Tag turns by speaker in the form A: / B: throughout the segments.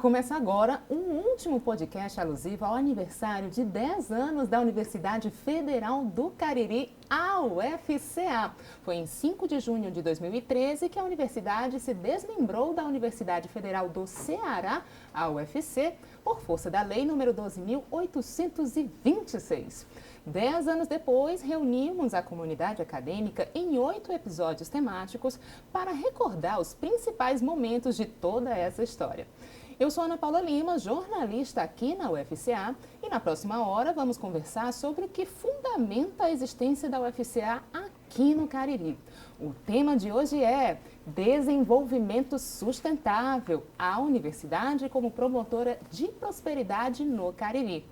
A: Começa agora um último podcast alusivo ao aniversário de 10 anos da Universidade Federal do Cariri, a UFCA. Foi em 5 de junho de 2013 que a universidade se desmembrou da Universidade Federal do Ceará, a UFC, por força da Lei nº 12.826. 10 anos depois, reunimos a comunidade acadêmica em 8 episódios temáticos para recordar os principais momentos de toda essa história. Eu sou Ana Paula Lima, jornalista aqui na UFCA, e na próxima hora vamos conversar sobre o que fundamenta a existência da UFCA aqui no Cariri. O tema de hoje é Desenvolvimento Sustentável, a universidade como promotora de prosperidade no Cariri.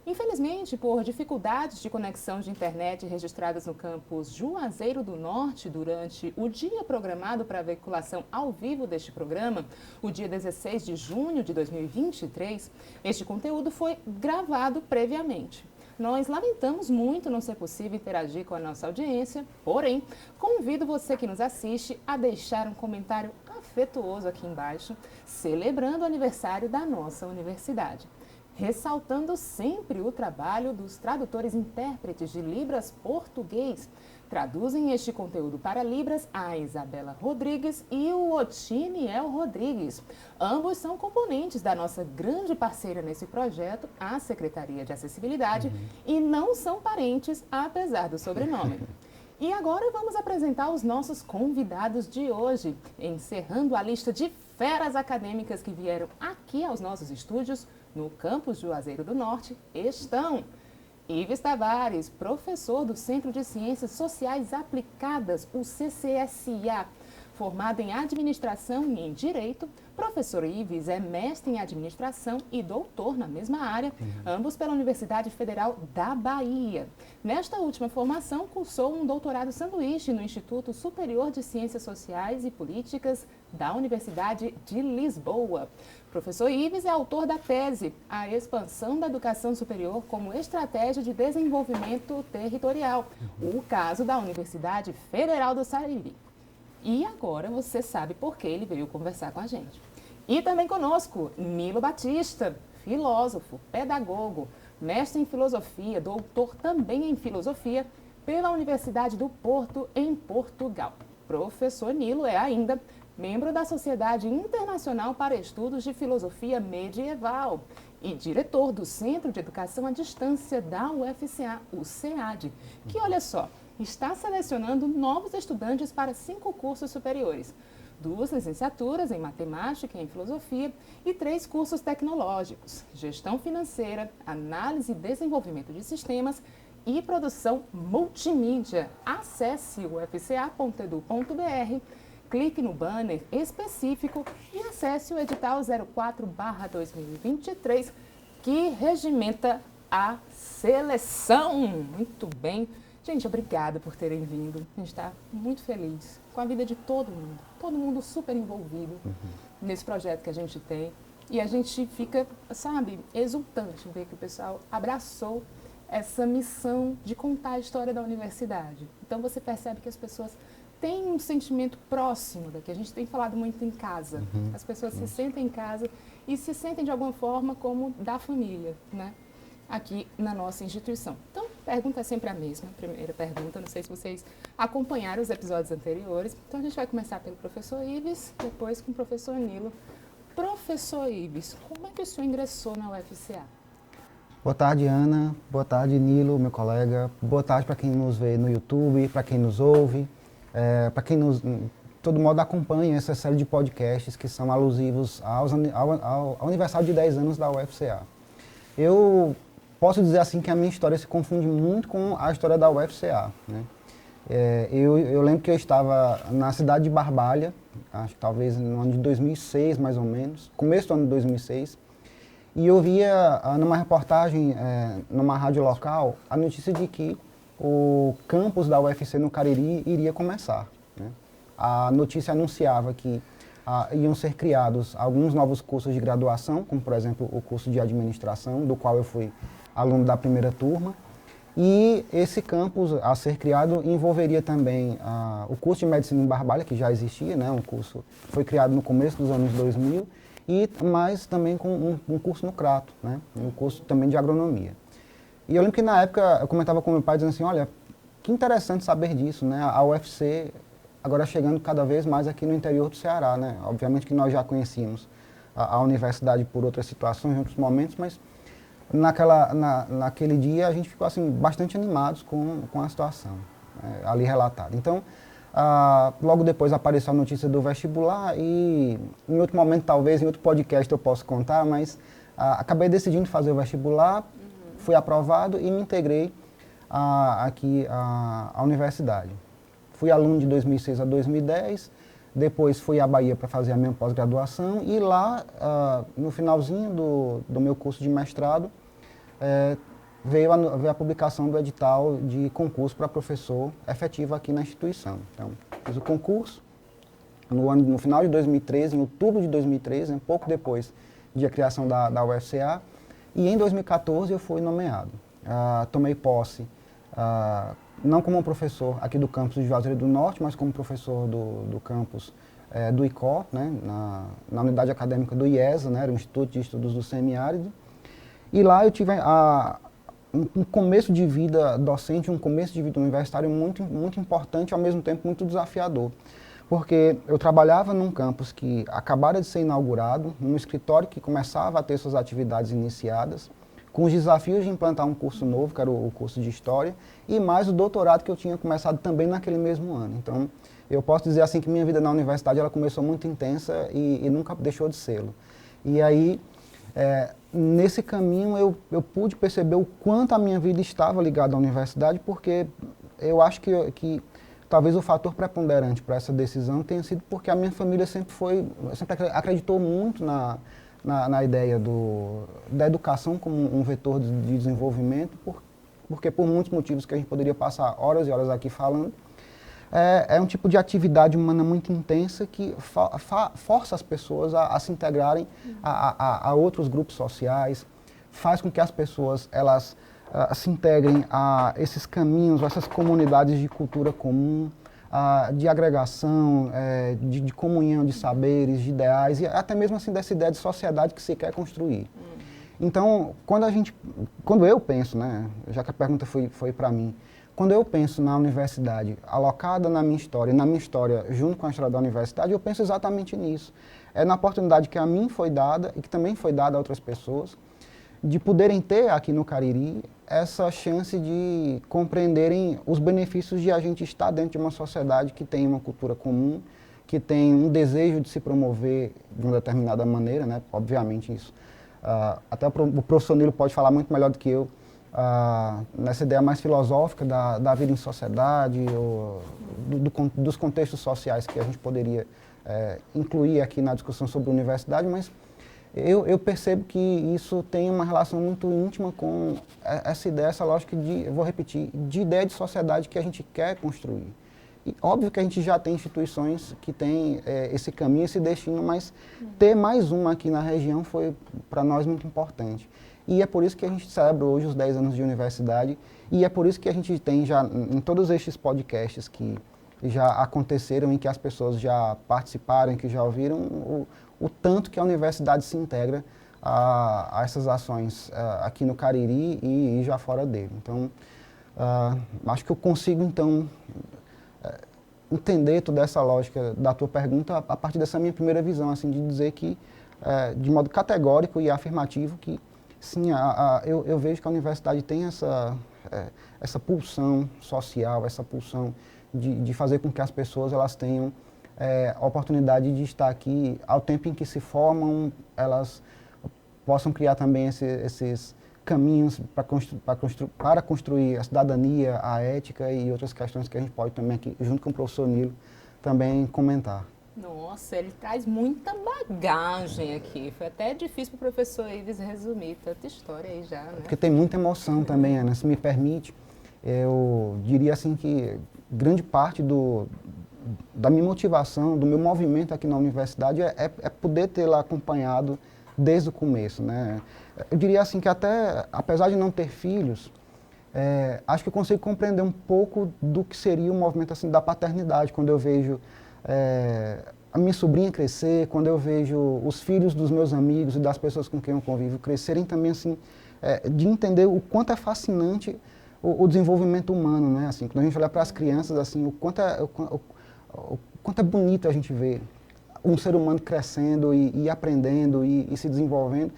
A: Infelizmente, por dificuldades de conexão de internet registradas no campus Juazeiro do Norte durante o dia programado para a veiculação ao vivo deste programa, o dia 16 de junho de 2023, este conteúdo foi gravado previamente. Nós lamentamos muito não ser possível interagir com a nossa audiência, porém, convido você que nos assiste a deixar um comentário afetuoso aqui embaixo, celebrando o aniversário da nossa universidade. Ressaltando sempre o trabalho dos tradutores intérpretes de Libras português. Traduzem este conteúdo para Libras a Isabela Rodrigues e o Otiniel Rodrigues. Ambos são componentes da nossa grande parceira nesse projeto, a Secretaria de Acessibilidade, e não são parentes, apesar do sobrenome. E agora vamos apresentar os nossos convidados de hoje, encerrando a lista de feras acadêmicas que vieram aqui aos nossos estúdios no campus Juazeiro do Norte. Estão Ives Tavares, professor do Centro de Ciências Sociais Aplicadas, o CCSA, formado em Administração e em Direito. Professor Ives é mestre em Administração e doutor na mesma área, ambos pela Universidade Federal da Bahia. Nesta última formação, cursou um doutorado sanduíche no Instituto Superior de Ciências Sociais e Políticas da Universidade de Lisboa. Professor Ives é autor da tese A Expansão da Educação Superior como Estratégia de Desenvolvimento Territorial, o caso da Universidade Federal do Cariri. E agora você sabe por que ele veio conversar com a gente. E também conosco, Nilo Batista, filósofo, pedagogo, mestre em filosofia, doutor também em filosofia pela Universidade do Porto, em Portugal. Professor Nilo é ainda membro da Sociedade Internacional para Estudos de Filosofia Medieval e diretor do Centro de Educação à Distância da UFCA, o CEAD, que, olha só, está selecionando novos estudantes para 5 cursos superiores, 2 licenciaturas em Matemática e em Filosofia e 3 cursos tecnológicos, Gestão Financeira, Análise e Desenvolvimento de Sistemas e Produção Multimídia. Acesse o ufca.edu.br, clique no banner específico e acesse o edital 04/2023, que regimenta a seleção. Muito bem. Gente, obrigada por terem vindo. A gente está muito feliz com a vida de todo mundo super envolvido nesse projeto que a gente tem. E a gente fica, sabe, exultante ver que o pessoal abraçou essa missão de contar a história da universidade. Então você percebe que as pessoas têm um sentimento próximo daqui. A gente tem falado muito em casa. As pessoas se sentem em casa e se sentem de alguma forma como da família, né? Aqui na nossa instituição. Então, pergunta é sempre a mesma. Primeira pergunta, não sei se vocês acompanharam os episódios anteriores. Então, a gente vai começar pelo professor Ives, depois com o professor Nilo. Professor Ives, como é que o senhor ingressou na UFCA?
B: Boa tarde, Ana. Boa tarde, Nilo, meu colega. Boa tarde para quem nos vê no YouTube, para quem nos ouve, para quem nos, de todo modo, acompanha essa série de podcasts que são alusivos ao aniversário de 10 anos da UFCA. Eu posso dizer assim que a minha história se confunde muito com a história da UFCA, né? Eu lembro que eu estava na cidade de Barbalha, acho que talvez no ano de 2006, mais ou menos, começo do ano de 2006, e eu via numa reportagem, numa rádio local, a notícia de que o campus da UFC no Cariri iria começar, né? A notícia anunciava que iam ser criados alguns novos cursos de graduação, como por exemplo o curso de administração, do qual eu fui aluno da primeira turma, e esse campus a ser criado envolveria também o curso de medicina em Barbalha, que já existia, né? Um curso foi criado no começo dos anos 2000, mas também com um curso no Crato, né? Um curso também de agronomia. E eu lembro que na época eu comentava com meu pai dizendo assim, olha, que interessante saber disso, né? A UFC agora chegando cada vez mais aqui no interior do Ceará, né? Obviamente que nós já conhecíamos a universidade por outras situações, em outros momentos, mas naquele dia a gente ficou assim, bastante animados com a situação ali relatada. Então, logo depois apareceu a notícia do vestibular e em outro momento, talvez, em outro podcast eu possa contar, mas acabei decidindo fazer o vestibular, fui aprovado e me integrei aqui à universidade. Fui aluno de 2006 a 2010, depois fui à Bahia para fazer a minha pós-graduação e lá, no finalzinho do meu curso de mestrado, veio a publicação do edital de concurso para professor efetivo aqui na instituição. Então, fiz o concurso no final de 2013, em outubro de 2013, pouco depois da criação da UFCA, e em 2014 eu fui nomeado. Tomei posse, não como professor aqui do campus de Juazeiro do Norte, mas como professor do campus do ICO, né, na unidade acadêmica do IESA, né, era o Instituto de Estudos do Semiárido. E lá eu tive um começo de vida docente, um começo de vida universitário muito, muito importante, ao mesmo tempo muito desafiador. Porque eu trabalhava num campus que acabara de ser inaugurado, num escritório que começava a ter suas atividades iniciadas, com os desafios de implantar um curso novo, que era o curso de História, e mais o doutorado que eu tinha começado também naquele mesmo ano. Então, eu posso dizer assim que minha vida na universidade ela começou muito intensa e nunca deixou de ser-lo. E aí, nesse caminho, eu pude perceber o quanto a minha vida estava ligada à universidade, porque eu acho que talvez o fator preponderante para essa decisão tenha sido porque a minha família sempre acreditou muito na ideia da educação como um vetor de desenvolvimento, porque por muitos motivos que a gente poderia passar horas e horas aqui falando, é um tipo de atividade humana muito intensa que força as pessoas a se integrarem a outros grupos sociais, faz com que as pessoas elas se integrem a esses caminhos, a essas comunidades de cultura comum, de agregação, de comunhão de saberes, de ideais, e até mesmo assim dessa ideia de sociedade que se quer construir. Então, quando eu penso, né, já que a pergunta foi para mim, quando eu penso na universidade alocada na minha história junto com a história da universidade, eu penso exatamente nisso. É na oportunidade que a mim foi dada e que também foi dada a outras pessoas, de poderem ter aqui no Cariri essa chance de compreenderem os benefícios de a gente estar dentro de uma sociedade que tem uma cultura comum, que tem um desejo de se promover de uma determinada maneira, né? Obviamente isso. Até o professor Nilo pode falar muito melhor do que eu, nessa ideia mais filosófica da vida em sociedade, dos contextos sociais que a gente poderia incluir aqui na discussão sobre a universidade, mas eu percebo que isso tem uma relação muito íntima com essa ideia, essa lógica eu vou repetir, de ideia de sociedade que a gente quer construir. E óbvio que a gente já tem instituições que têm esse caminho, esse destino, mas ter mais uma aqui na região foi para nós muito importante. E é por isso que a gente celebra hoje os 10 anos de universidade, e é por isso que a gente tem já, em todos estes podcasts que já aconteceram, em que as pessoas já participaram, que já ouviram, o tanto que a universidade se integra a essas ações aqui no Cariri e já fora dele. Então, acho que eu consigo, então, entender toda essa lógica da tua pergunta a partir dessa minha primeira visão, assim, de dizer que, de modo categórico e afirmativo, que, sim, eu vejo que a universidade tem essa pulsão social, essa pulsão de fazer com que as pessoas elas tenham a oportunidade de estar aqui ao tempo em que se formam, elas possam criar também esses caminhos para construir a cidadania, a ética e outras questões que a gente pode também aqui, junto com o professor Nilo, também comentar.
A: Nossa, ele traz muita bagagem aqui. Foi até difícil para o professor Ives resumir tanta história aí já, né?
B: Porque tem muita emoção também, Ana. Se me permite, eu diria assim que grande parte da minha motivação, do meu movimento aqui na universidade é poder tê-la acompanhado desde o começo, né? Eu diria assim que até, apesar de não ter filhos, acho que eu consigo compreender um pouco do que seria o movimento assim, da paternidade, quando eu vejo a minha sobrinha crescer, quando eu vejo os filhos dos meus amigos e das pessoas com quem eu convivo crescerem também, assim, de entender o quanto é fascinante o desenvolvimento humano, né? Assim, quando a gente olha para as crianças, assim, o quanto é bonito a gente ver um ser humano crescendo e aprendendo e se desenvolvendo.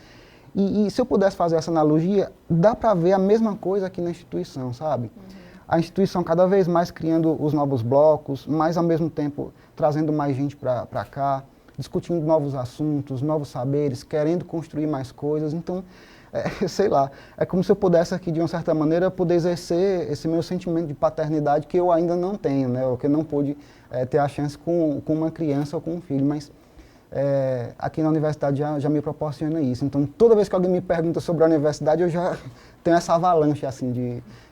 B: E se eu pudesse fazer essa analogia, dá para ver a mesma coisa aqui na instituição, sabe? A instituição cada vez mais criando os novos blocos, mas ao mesmo tempo trazendo mais gente para cá, discutindo novos assuntos, novos saberes, querendo construir mais coisas. Então, sei lá, é como se eu pudesse aqui, de uma certa maneira, poder exercer esse meu sentimento de paternidade que eu ainda não tenho, né? Ou que eu não pude ter a chance com uma criança ou com um filho, mas aqui na universidade já me proporciona isso. Então, toda vez que alguém me pergunta sobre a universidade, eu já tenho essa avalanche assim,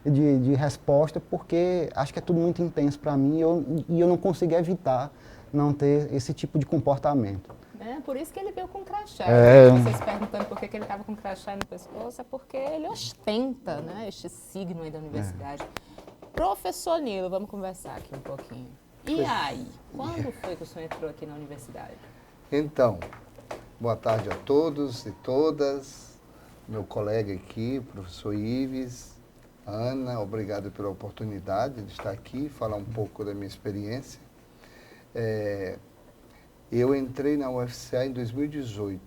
B: de resposta, porque acho que é tudo muito intenso para mim e eu não consigo evitar não ter esse tipo de comportamento.
A: Por isso que ele veio com crachá. Vocês perguntando por que ele estava com crachá no pescoço, é porque ele ostenta, né, este signo aí da universidade. Professor Nilo, vamos conversar aqui um pouquinho. E aí, quando foi que o senhor entrou aqui na universidade?
C: Então, boa tarde a todos e todas. Meu colega aqui, professor Ives, Ana, obrigado pela oportunidade de estar aqui, falar um pouco da minha experiência. Eu entrei na UFCA em 2018,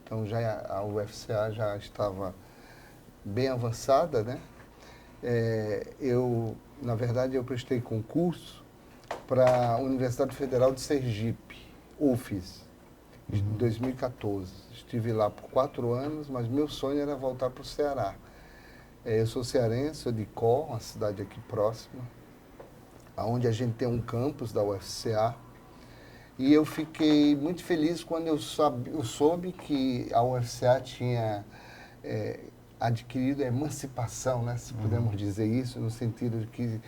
C: então a UFCA já estava bem avançada, né? Na verdade, eu prestei concurso para a Universidade Federal de Sergipe, UFES, em 2014. Estive lá por 4 anos, mas meu sonho era voltar para o Ceará. Eu sou cearense, sou de Icó, uma cidade aqui próxima, onde a gente tem um campus da UFCA. E eu fiquei muito feliz quando eu soube que a UFCA tinha adquirido a emancipação, né, se pudermos dizer isso, no sentido de que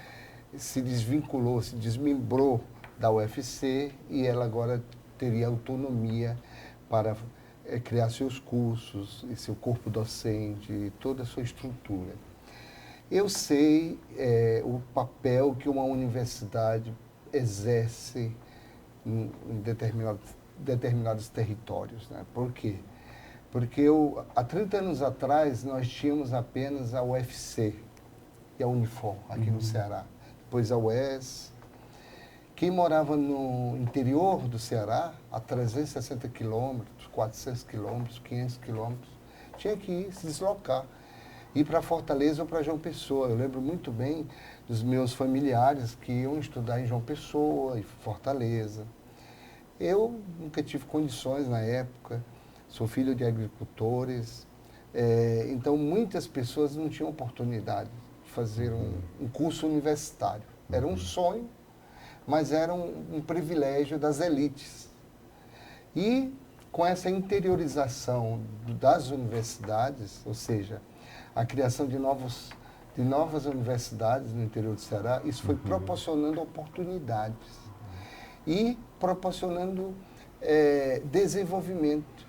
C: se desvinculou, se desmembrou da UFC e ela agora teria autonomia para criar seus cursos, e seu corpo docente, e toda a sua estrutura. Eu sei o papel que uma universidade exerce em determinados territórios, né? Por quê? Porque há 30 anos atrás nós tínhamos apenas a UFC e a Unifor aqui no Ceará, depois a UES. Quem morava no interior do Ceará, a 360 quilômetros, 400 quilômetros, 500 quilômetros, tinha que ir se deslocar, ir para Fortaleza ou para João Pessoa. Eu lembro muito bem dos meus familiares que iam estudar em João Pessoa e Fortaleza. Eu nunca tive condições na época, sou filho de agricultores, então muitas pessoas não tinham oportunidade de fazer um curso universitário. Era um sonho, mas era um privilégio das elites. E com essa interiorização das universidades, ou seja, a criação de novas universidades no interior do Ceará, isso foi proporcionando oportunidades e proporcionando desenvolvimento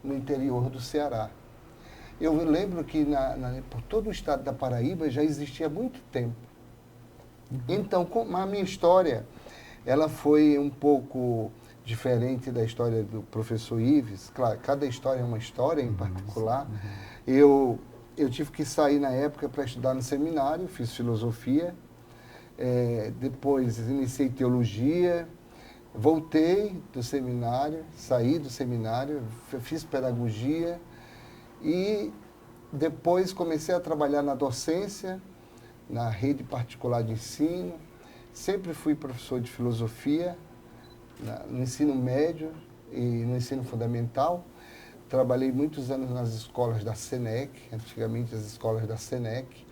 C: no interior do Ceará. Eu lembro que por todo o estado da Paraíba já existia há muito tempo. Então, a minha história, ela foi um pouco diferente da história do professor Ives. Claro, cada história é uma história em particular. Eu tive que sair na época para estudar no seminário, fiz filosofia, depois iniciei teologia, voltei do seminário, saí do seminário, fiz pedagogia e depois comecei a trabalhar na docência, na rede particular de ensino. Sempre fui professor de filosofia no ensino médio e no ensino fundamental. Trabalhei muitos anos nas escolas da SENEC, antigamente as escolas da SENEC.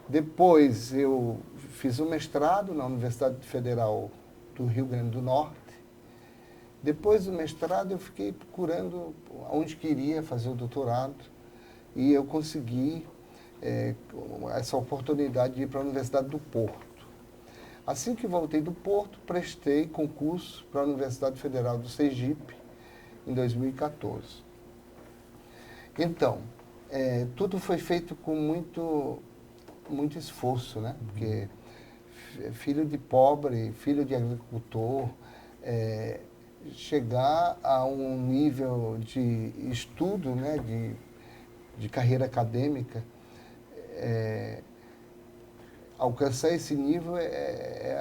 C: Depois eu fiz um mestrado na Universidade Federal do Rio Grande do Norte. Depois do mestrado eu fiquei procurando onde queria fazer o doutorado e eu consegui essa oportunidade de ir para a Universidade do Porto. Assim que voltei do Porto, prestei concurso para a Universidade Federal do Sergipe em 2014. Então, tudo foi feito com muito esforço, né? Porque filho de pobre, filho de agricultor, chegar a um nível de estudo, né, de carreira acadêmica, alcançar esse nível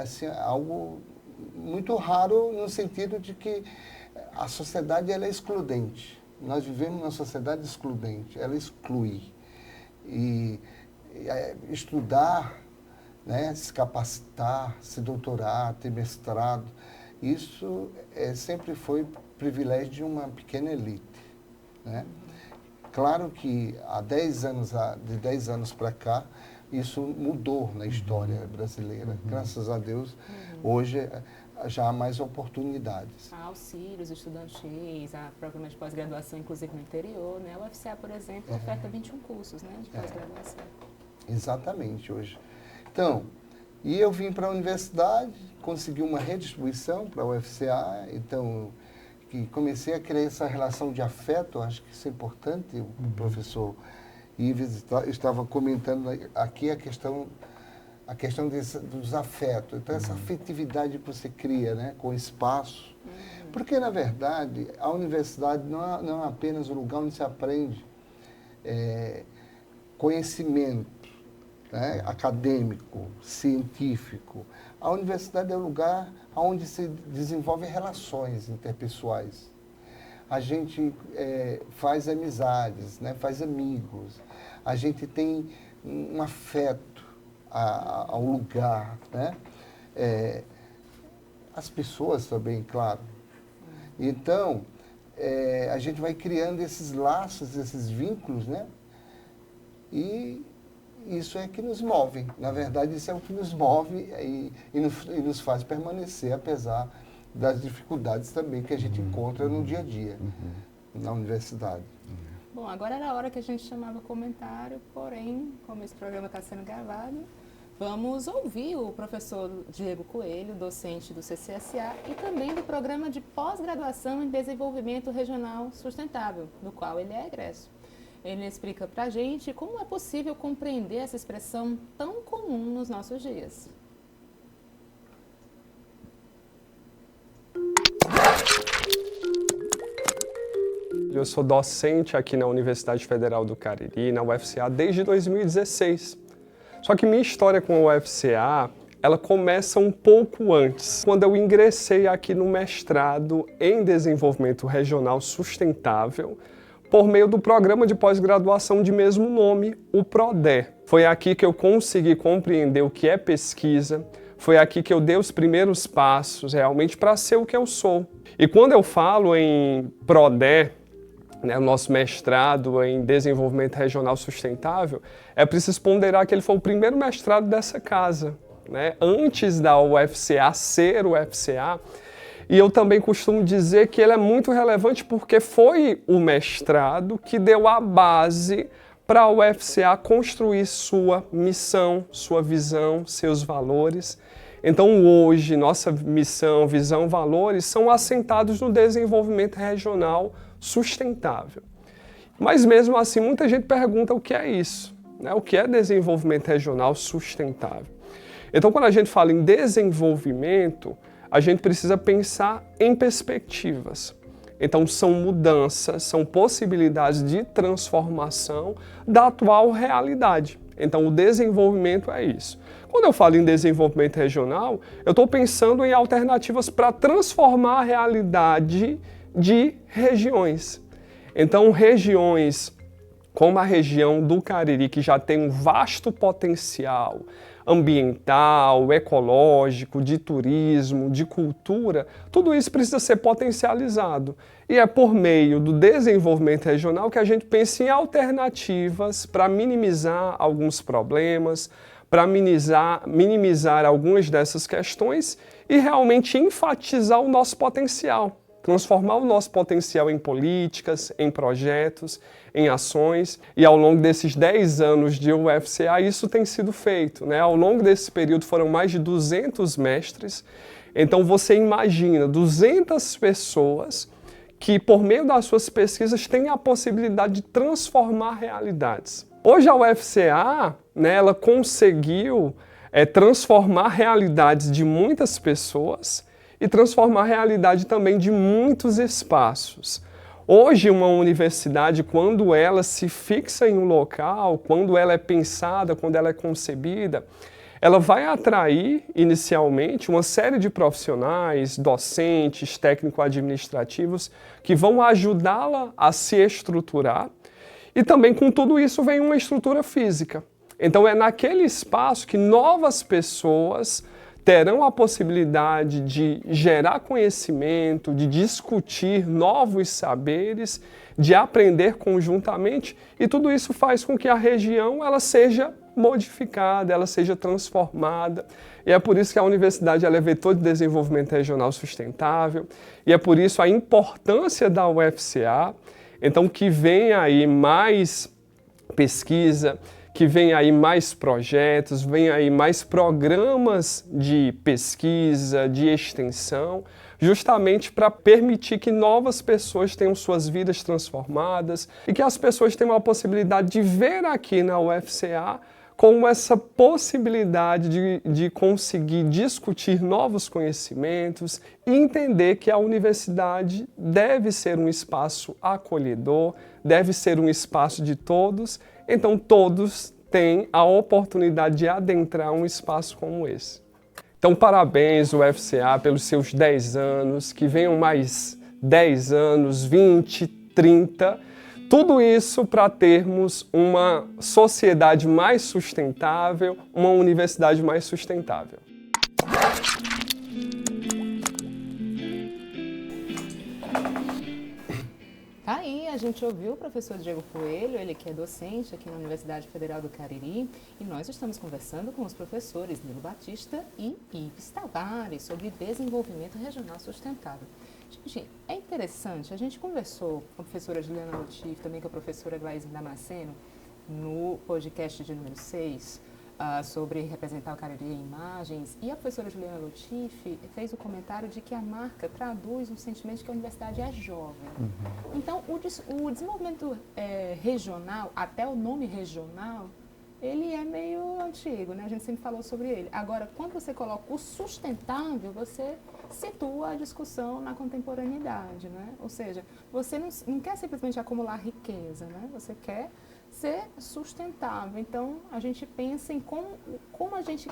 C: assim, algo muito raro, no sentido de que a sociedade ela é excludente. Nós vivemos numa sociedade excludente, ela exclui. E estudar, né, se capacitar, se doutorar, ter mestrado, isso sempre foi privilégio de uma pequena elite, né? Claro que de 10 anos para cá, isso mudou na história brasileira. Graças a Deus, hoje já há mais oportunidades.
A: Há auxílios estudantis, há programas de pós-graduação, inclusive no interior, né? O UFCA, por exemplo, oferta 21 cursos, né, de pós-graduação.
C: Exatamente, hoje. Então, e eu vim para a universidade, consegui uma redistribuição para a UFCA, então, que comecei a criar essa relação de afeto, acho que isso é importante, o professor Ives estava comentando aqui a questão dos afetos, então essa afetividade que você cria, né, com o espaço, porque na verdade a universidade não é apenas o lugar onde se aprende conhecimento, né, acadêmico, científico. A universidade é o lugar onde se desenvolvem relações interpessoais. A gente faz amizades, né, faz amigos, a gente tem um afeto ao lugar, né? As pessoas também, claro. Então, a gente vai criando esses laços, esses vínculos, né? E isso é que nos move. Na verdade, isso é o que nos move e nos faz permanecer, apesar das dificuldades também que a gente encontra no dia a dia, na universidade.
A: Bom, agora era a hora que a gente chamava comentário, porém, como esse programa está sendo gravado, vamos ouvir o professor Diego Coelho, docente do CCSA e também do Programa de Pós-Graduação em Desenvolvimento Regional Sustentável, do qual ele é egresso. Ele explica para a gente como é possível compreender essa expressão tão comum nos nossos dias.
D: Eu sou docente aqui na Universidade Federal do Cariri, na UFCA, desde 2016. Só que minha história com a UFCA, ela começa um pouco antes, quando eu ingressei aqui no mestrado em Desenvolvimento Regional Sustentável, por meio do programa de pós-graduação de mesmo nome, o PRODE. Foi aqui que eu consegui compreender o que é pesquisa, foi aqui que eu dei os primeiros passos realmente para ser o que eu sou. E quando eu falo em PRODE, né, o nosso mestrado em Desenvolvimento Regional Sustentável, é preciso ponderar que ele foi o primeiro mestrado dessa casa, né, antes da UFCA ser UFCA. E eu também costumo dizer que ele é muito relevante porque foi o mestrado que deu a base para a UFCA construir sua missão, sua visão, seus valores. Então hoje, nossa missão, visão, valores são assentados no desenvolvimento regional sustentável. Mas mesmo assim, muita gente pergunta o que é isso, né? O que é desenvolvimento regional sustentável? Então, quando a gente fala em desenvolvimento, a gente precisa pensar em perspectivas. Então, são mudanças, são possibilidades de transformação da atual realidade. Então, o desenvolvimento é isso. Quando eu falo em desenvolvimento regional, eu estou pensando em alternativas para transformar a realidade de regiões. Então, regiões como a região do Cariri, que já tem um vasto potencial ambiental, ecológico, de turismo, de cultura, tudo isso precisa ser potencializado. E é por meio do desenvolvimento regional que a gente pensa em alternativas para minimizar alguns problemas, para minimizar algumas dessas questões e realmente enfatizar o nosso potencial. Transformar o nosso potencial em políticas, em projetos, em ações. E ao longo desses 10 anos de UFCA, isso tem sido feito, né? Ao longo desse período foram mais de 200 mestres. Então você imagina 200 pessoas que, por meio das suas pesquisas, têm a possibilidade de transformar realidades. Hoje a UFCA, né, ela conseguiu transformar realidades de muitas pessoas e transformar a realidade também de muitos espaços. Hoje, uma universidade, quando ela se fixa em um local, quando ela é pensada, quando ela é concebida, ela vai atrair, inicialmente, uma série de profissionais, docentes, técnico-administrativos, que vão ajudá-la a se estruturar. E também, com tudo isso, vem uma estrutura física. Então, é naquele espaço que novas pessoas terão a possibilidade de gerar conhecimento, de discutir novos saberes, de aprender conjuntamente, e tudo isso faz com que a região ela seja modificada, ela seja transformada. E é por isso que a universidade ela é vetor de desenvolvimento regional sustentável, e é por isso a importância da UFCA. Então, que venha aí mais pesquisa, que venha aí mais projetos, venha aí mais programas de pesquisa, de extensão, justamente para permitir que novas pessoas tenham suas vidas transformadas e que as pessoas tenham a possibilidade de ver aqui na UFCA como essa possibilidade de conseguir discutir novos conhecimentos e entender que a universidade deve ser um espaço acolhedor, deve ser um espaço de todos. Então, todos têm a oportunidade de adentrar um espaço como esse. Então, parabéns, UFCA, pelos seus 10 anos, que venham mais 10 anos, 20, 30, tudo isso para termos uma sociedade mais sustentável, uma universidade mais sustentável.
A: Aí a gente ouviu o professor Diego Coelho, ele que é docente aqui na Universidade Federal do Cariri, e nós estamos conversando com os professores Nilo Batista e Ives Tavares sobre desenvolvimento regional sustentável. Gente, é interessante, a gente conversou com a professora Juliana Lotif, também com a professora Glaise Damasceno, no podcast de número 6, sobre representar o Cariri em imagens, e a professora Juliana Lotif fez o comentário de que a marca traduz um sentimento de que a universidade é jovem. Então, o desenvolvimento regional, até o nome regional, ele é meio antigo, né? A gente sempre falou sobre ele. Agora, quando você coloca o sustentável, você situa a discussão na contemporaneidade, né? Ou seja, você não quer simplesmente acumular riqueza, né? Você quer ser sustentável. Então, a gente pensa em como a gente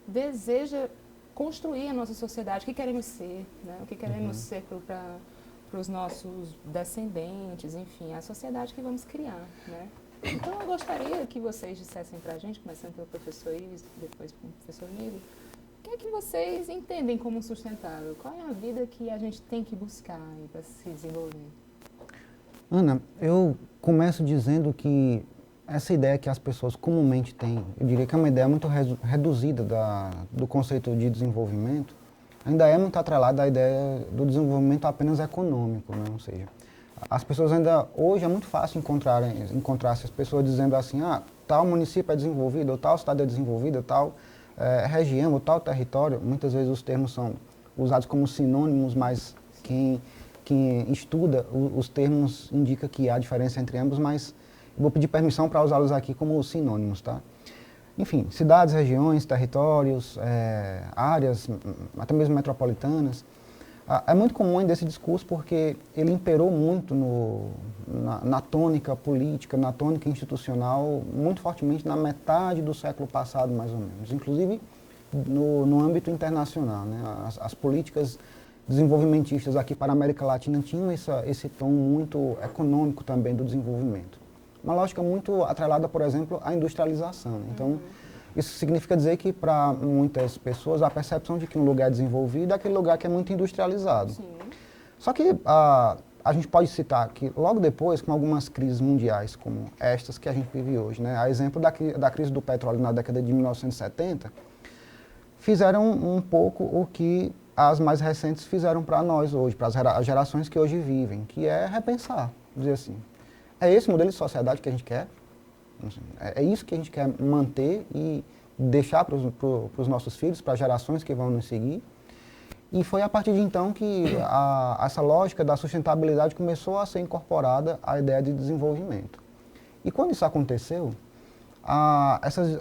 A: deseja construir a nossa sociedade, o que queremos ser, né? O que queremos ser para os nossos descendentes, enfim, a sociedade que vamos criar, né? Então, eu gostaria que vocês dissessem para a gente, começando pelo professor Ives, depois pelo professor Nilo, o que é que vocês entendem como sustentável? Qual é a vida que a gente tem que buscar para se desenvolver?
B: Ana, eu começo dizendo que essa ideia que as pessoas comumente têm, eu diria que é uma ideia muito reduzida do conceito de desenvolvimento, ainda é muito atrelada à ideia do desenvolvimento apenas econômico, né? Ou seja, as pessoas ainda, hoje é muito fácil encontrar essas pessoas dizendo assim, tal município é desenvolvido, ou tal cidade é desenvolvida, tal região, ou tal território. Muitas vezes os termos são usados como sinônimos, mas quem estuda os termos indica que há diferença entre ambos, mas eu vou pedir permissão para usá-los aqui como sinônimos, tá? Enfim, cidades, regiões, territórios, áreas, até mesmo metropolitanas. É muito comum ainda esse discurso porque ele imperou muito na tônica política, na tônica institucional, muito fortemente na metade do século passado, mais ou menos. Inclusive no âmbito internacional, né? As políticas desenvolvimentistas aqui para a América Latina tinham esse tom muito econômico também do desenvolvimento. Uma lógica muito atrelada, por exemplo, à industrialização, né? Então, isso significa dizer que, para muitas pessoas, a percepção de que um lugar é desenvolvido é aquele lugar que é muito industrializado. Sim. Só que a gente pode citar que, logo depois, com algumas crises mundiais, como estas que a gente vive hoje, né? A exemplo da crise do petróleo na década de 1970, fizeram um pouco o que as mais recentes fizeram para nós hoje, para as gerações que hoje vivem, que é repensar, dizer assim, é esse modelo de sociedade que a gente quer? É isso que a gente quer manter e deixar para os nossos filhos, para as gerações que vão nos seguir. E foi a partir de então que essa lógica da sustentabilidade começou a ser incorporada à ideia de desenvolvimento. E quando isso aconteceu,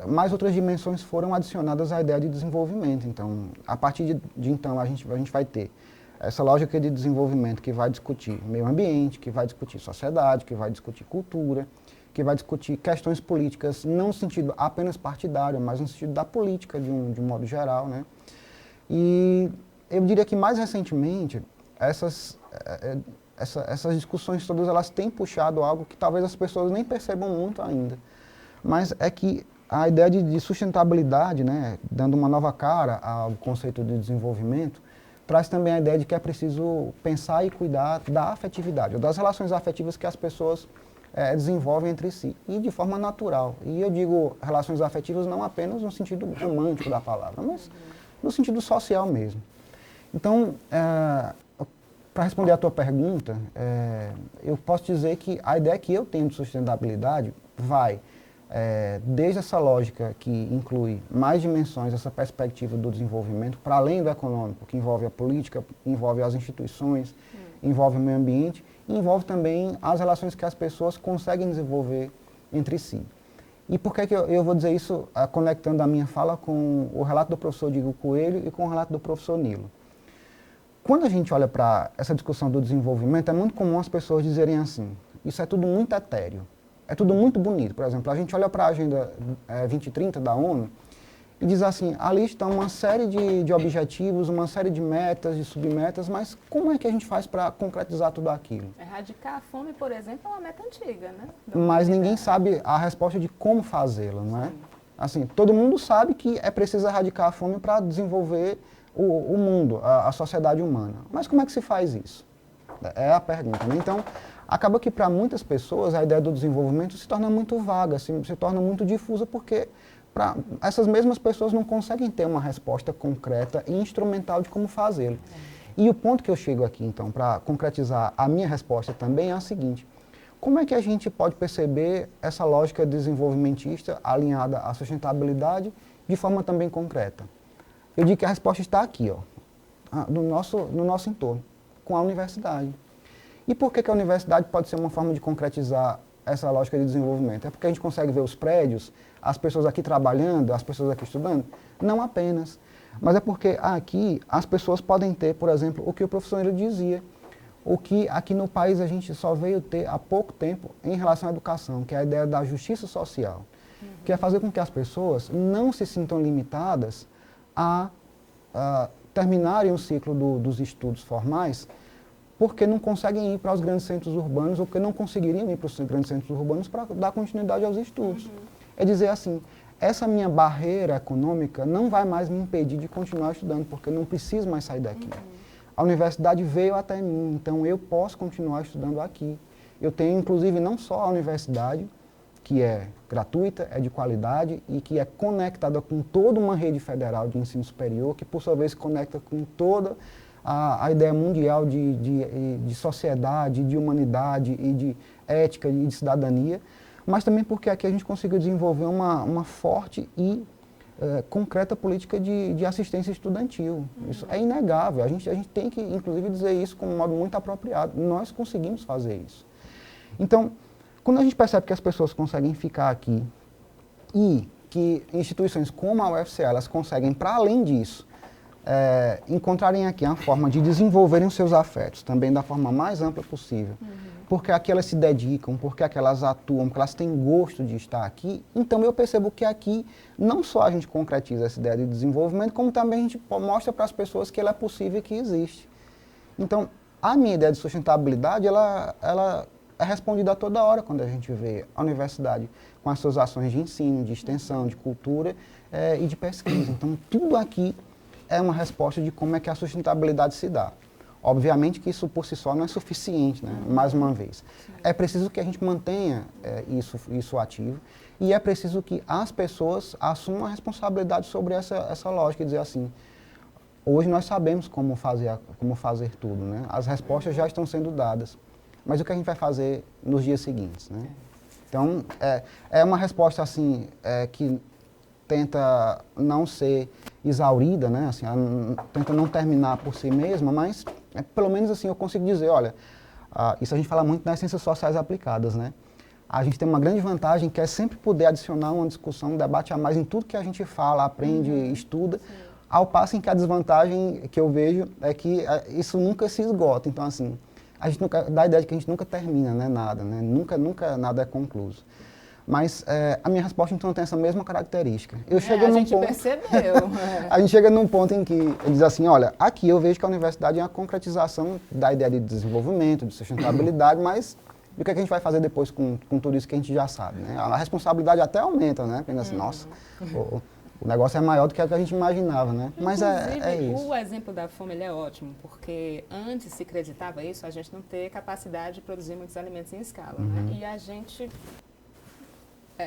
B: mais outras dimensões foram adicionadas à ideia de desenvolvimento. Então, a partir de então, a gente vai ter essa lógica de desenvolvimento que vai discutir meio ambiente, que vai discutir sociedade, que vai discutir cultura, que vai discutir questões políticas, não no sentido apenas partidário, mas no sentido da política de um modo geral, né? E eu diria que mais recentemente, essas discussões todas elas têm puxado algo que talvez as pessoas nem percebam muito ainda. Mas é que a ideia de sustentabilidade, né, dando uma nova cara ao conceito de desenvolvimento, traz também a ideia de que é preciso pensar e cuidar da afetividade, das relações afetivas que as pessoas desenvolvem entre si, e de forma natural. E eu digo relações afetivas não apenas no sentido romântico da palavra, mas no sentido social mesmo. Então, para responder à tua pergunta, eu posso dizer que a ideia que eu tenho de sustentabilidade vai desde essa lógica que inclui mais dimensões, essa perspectiva do desenvolvimento, para além do econômico, que envolve a política, envolve as instituições, envolve o meio ambiente, e envolve também as relações que as pessoas conseguem desenvolver entre si. E por que eu vou dizer isso conectando a minha fala com o relato do professor Diego Coelho e com o relato do professor Nilo? Quando a gente olha para essa discussão do desenvolvimento, é muito comum as pessoas dizerem assim, isso é tudo muito etéreo, é tudo muito bonito. Por exemplo, a gente olha para a Agenda 2030 da ONU e diz assim, ali está uma série de objetivos, uma série de metas, de submetas, mas como é que a gente faz para concretizar tudo aquilo?
A: Erradicar a fome, por exemplo, é uma meta antiga, né?
B: Mas ninguém sabe a resposta de como fazê-la, não é? Assim, todo mundo sabe que é preciso erradicar a fome para desenvolver o mundo, a sociedade humana. Mas como é que se faz isso? É a pergunta, né? Então, acaba que para muitas pessoas a ideia do desenvolvimento se torna muito vaga, se torna muito difusa, porque essas mesmas pessoas não conseguem ter uma resposta concreta e instrumental de como fazê-lo. E o ponto que eu chego aqui, então, para concretizar a minha resposta também é a seguinte: como é que a gente pode perceber essa lógica desenvolvimentista alinhada à sustentabilidade de forma também concreta? Eu digo que a resposta está aqui, ó, no nosso entorno, com a universidade. E por que a universidade pode ser uma forma de concretizar essa lógica de desenvolvimento? É porque a gente consegue ver os prédios, as pessoas aqui trabalhando, as pessoas aqui estudando? Não apenas. Mas é porque aqui as pessoas podem ter, por exemplo, o que o professor ele dizia, o que aqui no país a gente só veio ter há pouco tempo em relação à educação, que é a ideia da justiça social, que é fazer com que as pessoas não se sintam limitadas a terminarem o ciclo dos estudos formais, porque não conseguem ir para os grandes centros urbanos ou porque não conseguiriam ir para os grandes centros urbanos para dar continuidade aos estudos. É dizer assim, essa minha barreira econômica não vai mais me impedir de continuar estudando, porque eu não preciso mais sair daqui. A universidade veio até mim, então eu posso continuar estudando aqui. Eu tenho, inclusive, não só a universidade, que é gratuita, é de qualidade e que é conectada com toda uma rede federal de ensino superior, que por sua vez se conecta com toda a ideia mundial de sociedade, de humanidade e de ética e de cidadania, mas também porque aqui a gente conseguiu desenvolver uma forte e concreta política de assistência estudantil. Isso é inegável, a gente tem que, inclusive, dizer isso com um modo muito apropriado. Nós conseguimos fazer isso. Então, quando a gente percebe que as pessoas conseguem ficar aqui e que instituições como a UFCA, elas conseguem, para além disso, encontrarem aqui uma forma de desenvolverem os seus afetos, também da forma mais ampla possível, porque aqui elas se dedicam, porque aqui elas atuam, porque elas têm gosto de estar aqui, então eu percebo que aqui não só a gente concretiza essa ideia de desenvolvimento, como também a gente mostra para as pessoas que ela é possível e que existe. Então, a minha ideia de sustentabilidade, ela é respondida a toda hora quando a gente vê a universidade com as suas ações de ensino, de extensão, de cultura e de pesquisa. Então, tudo aqui é uma resposta de como é que a sustentabilidade se dá. Obviamente que isso por si só não é suficiente, né? Mais uma vez. É preciso que a gente mantenha isso ativo e é preciso que as pessoas assumam a responsabilidade sobre essa lógica e dizer assim, hoje nós sabemos como fazer tudo, né? As respostas já estão sendo dadas, mas o que a gente vai fazer nos dias seguintes, né? Então, é uma resposta assim, que tenta não ser exaurida, né? Assim, tenta não terminar por si mesma, mas pelo menos assim eu consigo dizer, olha, isso a gente fala muito nas ciências sociais aplicadas, né? a gente tem uma grande vantagem que é sempre poder adicionar uma discussão, um debate a mais em tudo que a gente fala, aprende, estuda, ao passo em que a desvantagem que eu vejo é que isso nunca se esgota. Então, assim, a gente nunca, dá a ideia de que a gente nunca termina, né, nada, né? Nunca nada é concluso. Mas a minha resposta, então, tem essa mesma característica. Eu chego
A: a
B: num
A: gente
B: ponto,
A: percebeu.
B: a gente chega num ponto em que ele diz assim, olha, aqui eu vejo que a universidade é uma concretização da ideia de desenvolvimento, de sustentabilidade, mas e o que a gente vai fazer depois com tudo isso que a gente já sabe, né? A responsabilidade até aumenta, né? Porque assim, nossa, o negócio é maior do que a gente imaginava, né? Mas é isso.
A: O exemplo da fome ele é ótimo, porque antes se acreditava isso, a gente não ter capacidade de produzir muitos alimentos em escala, né? E a gente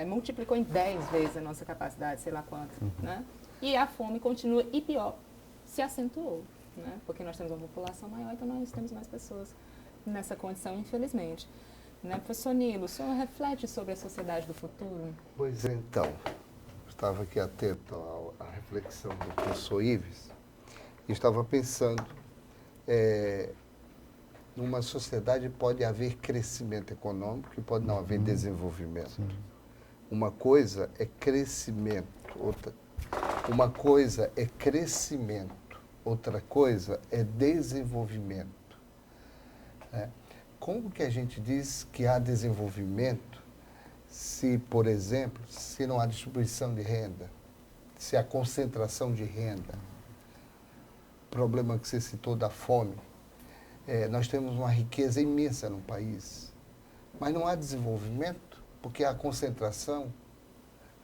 A: multiplicou em 10 vezes a nossa capacidade, sei lá quanto, né? E a fome continua, e pior, se acentuou, né? Porque nós temos uma população maior, então nós temos mais pessoas nessa condição, infelizmente. Né, professor Nilo, o senhor reflete sobre a sociedade do futuro?
C: Pois então, estava aqui atento à reflexão do professor Ives e estava pensando, numa sociedade pode haver crescimento econômico e pode não haver desenvolvimento. Sim. Uma coisa é crescimento, uma coisa é crescimento, outra coisa é desenvolvimento. Né? Como que a gente diz que há desenvolvimento se, por exemplo, se não há distribuição de renda, se há concentração de renda? O problema que você citou da fome. Nós temos uma riqueza imensa no país, mas não há desenvolvimento porque há concentração,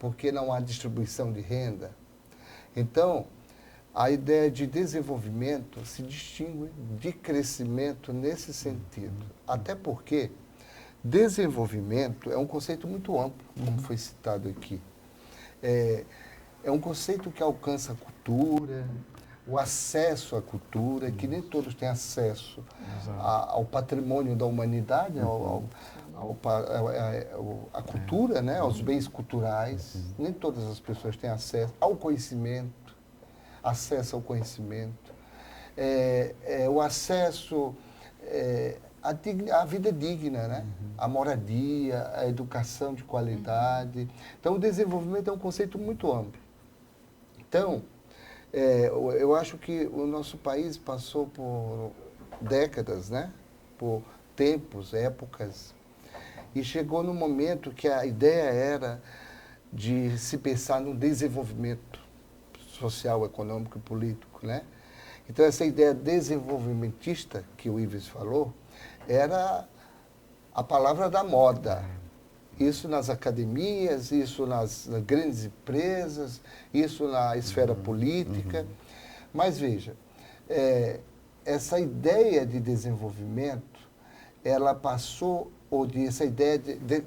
C: porque não há distribuição de renda. Então, a ideia de desenvolvimento se distingue de crescimento nesse sentido. Até porque desenvolvimento é um conceito muito amplo, como foi citado aqui. É um conceito que alcança a cultura, o acesso à cultura, que nem todos têm acesso ao patrimônio da humanidade, à cultura, né, aos bens culturais. Nem todas as pessoas têm acesso ao conhecimento. Acesso ao conhecimento, o acesso à vida digna, né? A moradia, a educação de qualidade. Então, o desenvolvimento é um conceito muito amplo. Então, eu acho que o nosso país passou por décadas, né? Por tempos, épocas, e chegou no momento que a ideia era de se pensar no desenvolvimento social, econômico e político, né? Então, essa ideia desenvolvimentista que o Ives falou era a palavra da moda. Isso nas academias, isso nas grandes empresas, isso na esfera política. Mas, veja, essa ideia de desenvolvimento, ela passou, essa ideia de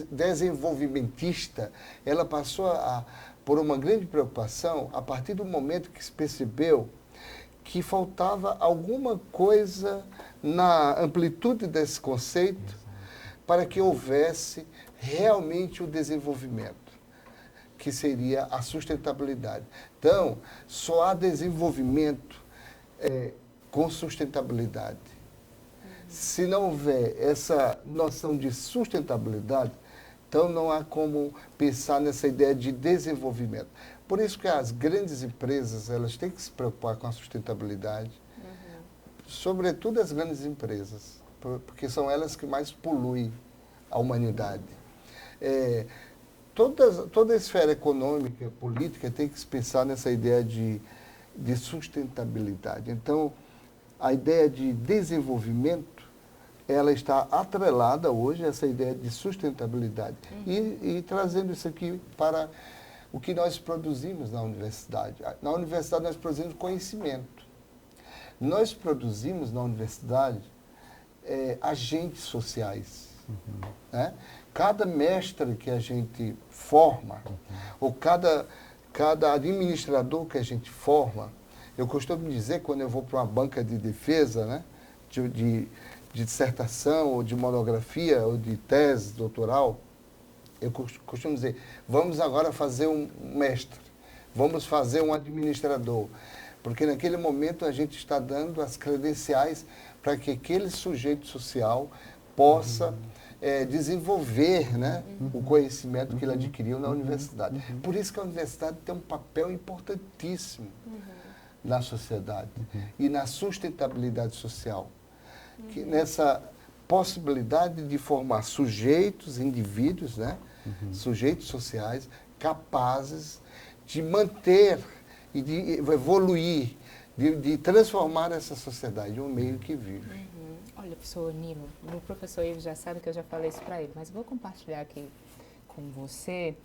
C: desenvolvimentista, ela passou por uma grande preocupação a partir do momento que se percebeu que faltava alguma coisa na amplitude desse conceito para que houvesse realmente o desenvolvimento, que seria a sustentabilidade. Então, só há desenvolvimento com sustentabilidade. Se não houver essa noção de sustentabilidade, então não há como pensar nessa ideia de desenvolvimento. Por isso que as grandes empresas, elas têm que se preocupar com a sustentabilidade, sobretudo as grandes empresas, porque são elas que mais poluem a humanidade. Toda a esfera econômica, política, tem que se pensar nessa ideia de sustentabilidade. Então, a ideia de desenvolvimento, ela está atrelada hoje a essa ideia de sustentabilidade. E trazendo isso aqui para o que nós produzimos na universidade. Na universidade nós produzimos conhecimento. Nós produzimos na universidade agentes sociais. Né? Cada mestre que a gente forma, ou cada administrador que a gente forma, eu costumo dizer, quando eu vou para uma banca de defesa, né, de dissertação, ou de monografia, ou de tese doutoral, eu costumo dizer, vamos agora fazer um mestre, vamos fazer um administrador, porque naquele momento a gente está dando as credenciais para que aquele sujeito social possa desenvolver, né, o conhecimento que ele adquiriu na universidade. Por isso que a universidade tem um papel importantíssimo na sociedade e na sustentabilidade social, que nessa possibilidade de formar sujeitos, indivíduos, né, sujeitos sociais capazes de manter e de evoluir, de transformar essa sociedade, um meio que vive.
A: Olha, professor Nilo, o professor Ivo já sabe que eu já falei isso para ele, mas vou compartilhar aqui com você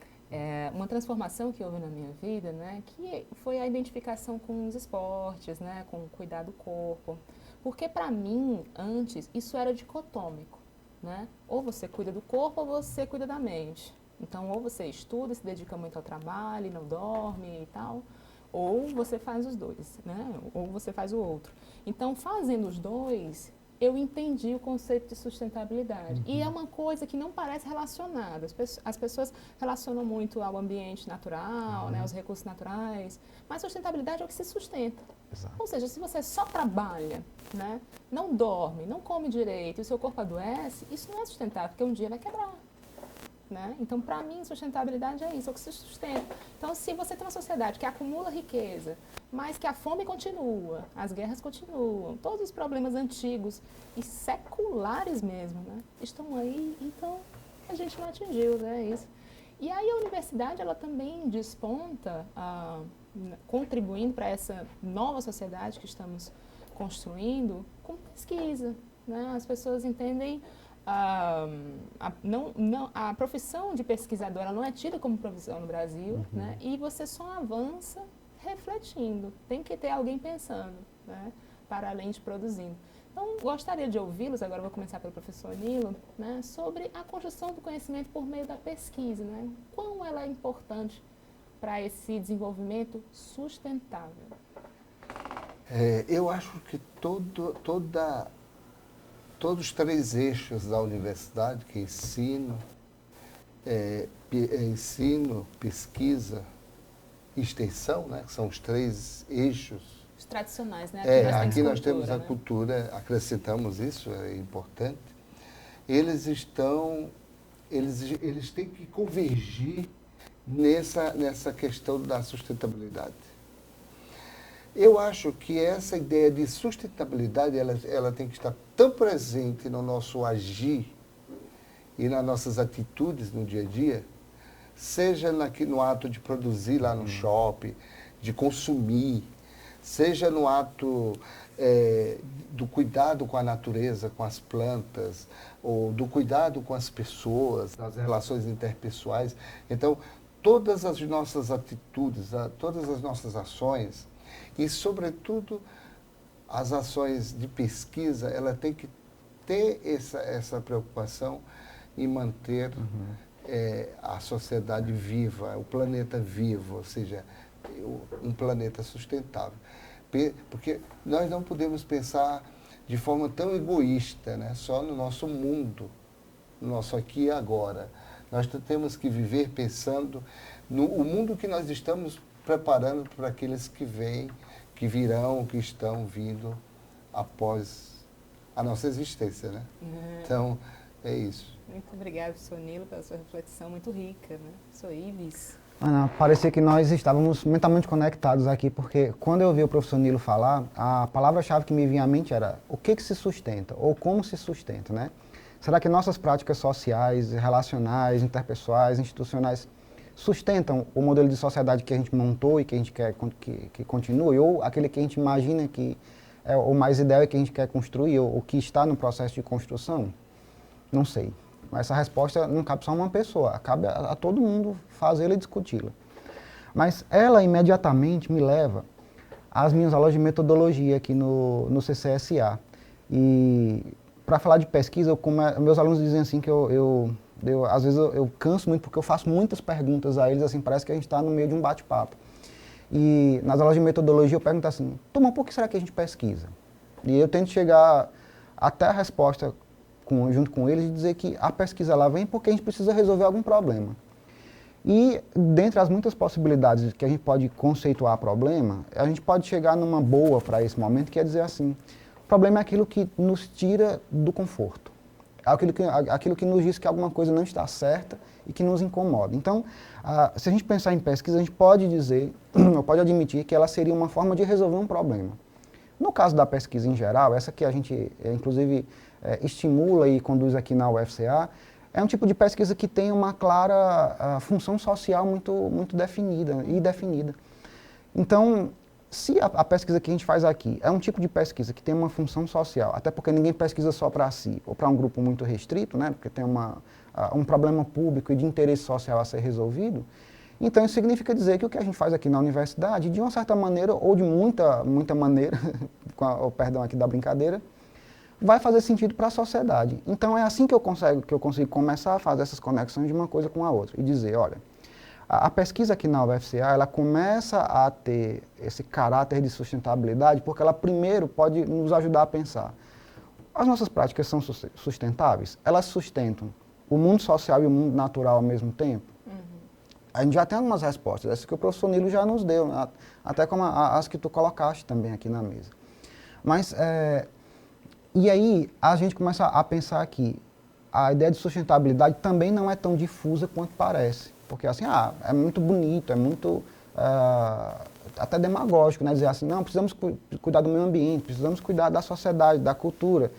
A: uma transformação que houve na minha vida, né, que foi a identificação com os esportes, né, com o cuidar do corpo. Porque para mim, antes, isso era dicotômico, né? Ou você cuida do corpo ou você cuida da mente. Então, ou você estuda, se dedica muito ao trabalho e não dorme e tal, ou você faz os dois, né? Ou você faz o outro. Então, fazendo os dois, eu entendi o conceito de sustentabilidade. E é uma coisa que não parece relacionada. As pessoas relacionam muito ao ambiente natural, né, aos recursos naturais, mas sustentabilidade é o que se sustenta.
B: Exato.
A: Ou seja, se você só trabalha, né, não dorme, não come direito e o seu corpo adoece, isso não é sustentável, porque um dia vai quebrar. Né? Então, para mim, sustentabilidade é isso, é o que se sustenta. Então, se você tem uma sociedade que acumula riqueza, mas que a fome continua, as guerras continuam, todos os problemas antigos e seculares mesmo, né, estão aí, então a gente não atingiu, né, isso. E aí a universidade, ela também desponta, contribuindo para essa nova sociedade que estamos construindo, com pesquisa, né? As pessoas entendem a profissão de pesquisador, ela não é tida como profissão no Brasil, né? E você só avança refletindo. Tem que ter alguém pensando, né? Para além de produzindo. Então, gostaria de ouvi-los, agora vou começar pelo professor Nilo, né? Sobre a construção do conhecimento por meio da pesquisa, né? Quão ela é importante para esse desenvolvimento sustentável.
C: Eu acho que todos os três eixos da universidade, que é ensino, pesquisa e extensão, né, que são os três eixos.
A: Os tradicionais, né?
C: Aqui nós temos a cultura, acrescentamos isso, é importante. Eles têm que convergir nessa questão da sustentabilidade. Eu acho que essa ideia de sustentabilidade, ela tem que estar tão presente no nosso agir e nas nossas atitudes no dia a dia, seja no ato de produzir lá no shopping, de consumir, seja no ato do cuidado com a natureza, com as plantas, ou do cuidado com as pessoas, das relações interpessoais. Então, todas as nossas atitudes, todas as nossas ações, e, sobretudo, as ações de pesquisa, ela tem que ter essa preocupação em manter a sociedade viva, o planeta vivo, ou seja, um planeta sustentável. Porque nós não podemos pensar de forma tão egoísta, né? Só no nosso mundo, no nosso aqui e agora. Nós temos que viver pensando no mundo que nós estamos preparando para aqueles que vêm, que virão, que estão vindo após a nossa existência, né? Então, é isso.
A: Muito obrigada, professor Nilo, pela sua reflexão muito rica, né? Professor Ives.
B: Ana, parecia que nós estávamos mentalmente conectados aqui, porque quando eu ouvi o professor Nilo falar, a palavra-chave que me vinha à mente era o que se sustenta, ou como se sustenta, né? Será que nossas práticas sociais, relacionais, interpessoais, institucionais sustentam o modelo de sociedade que a gente montou e que a gente quer que continue, ou aquele que a gente imagina que é o mais ideal e que a gente quer construir, ou que está no processo de construção? Não sei. Mas essa resposta não cabe só a uma pessoa, cabe a todo mundo fazê-la e discuti-la. Mas ela imediatamente me leva às minhas aulas de metodologia aqui no CCSA. E para falar de pesquisa, meus alunos dizem assim que às vezes eu canso muito porque eu faço muitas perguntas a eles, assim, parece que a gente está no meio de um bate-papo. E nas aulas de metodologia eu pergunto assim, por que será que a gente pesquisa? E eu tento chegar até a resposta junto com eles e dizer que a pesquisa lá vem porque a gente precisa resolver algum problema. E dentre as muitas possibilidades que a gente pode conceituar problema, a gente pode chegar numa boa para esse momento, que é dizer assim, o problema é aquilo que nos tira do conforto. aquilo que nos diz que alguma coisa não está certa e que nos incomoda. Então, se a gente pensar em pesquisa, a gente pode dizer, ou pode admitir que ela seria uma forma de resolver um problema. No caso da pesquisa em geral, essa que a gente, inclusive, estimula e conduz aqui na UFCA, é um tipo de pesquisa que tem uma clara função social muito definida e definida. Então, se a pesquisa que a gente faz aqui é um tipo de pesquisa que tem uma função social, até porque ninguém pesquisa só para si, ou para um grupo muito restrito, né, porque tem um problema público e de interesse social a ser resolvido, então isso significa dizer que o que a gente faz aqui na universidade, de uma certa maneira, ou de muita maneira, com o perdão aqui da brincadeira, vai fazer sentido para a sociedade. Então é assim que eu consigo começar a fazer essas conexões de uma coisa com a outra e dizer, olha, a pesquisa aqui na UFCA, ela começa a ter esse caráter de sustentabilidade porque ela primeiro pode nos ajudar a pensar. As nossas práticas são sustentáveis? Elas sustentam o mundo social e o mundo natural ao mesmo tempo? A gente já tem algumas respostas, essas que o professor Nilo já nos deu, né? Até como as que tu colocaste também aqui na mesa. Mas, e aí a gente começa a pensar que a ideia de sustentabilidade também não é tão difusa quanto parece. Porque assim, é muito bonito, é muito até demagógico, né? Dizer assim, não, precisamos cuidar do meio ambiente, precisamos cuidar da sociedade, da cultura,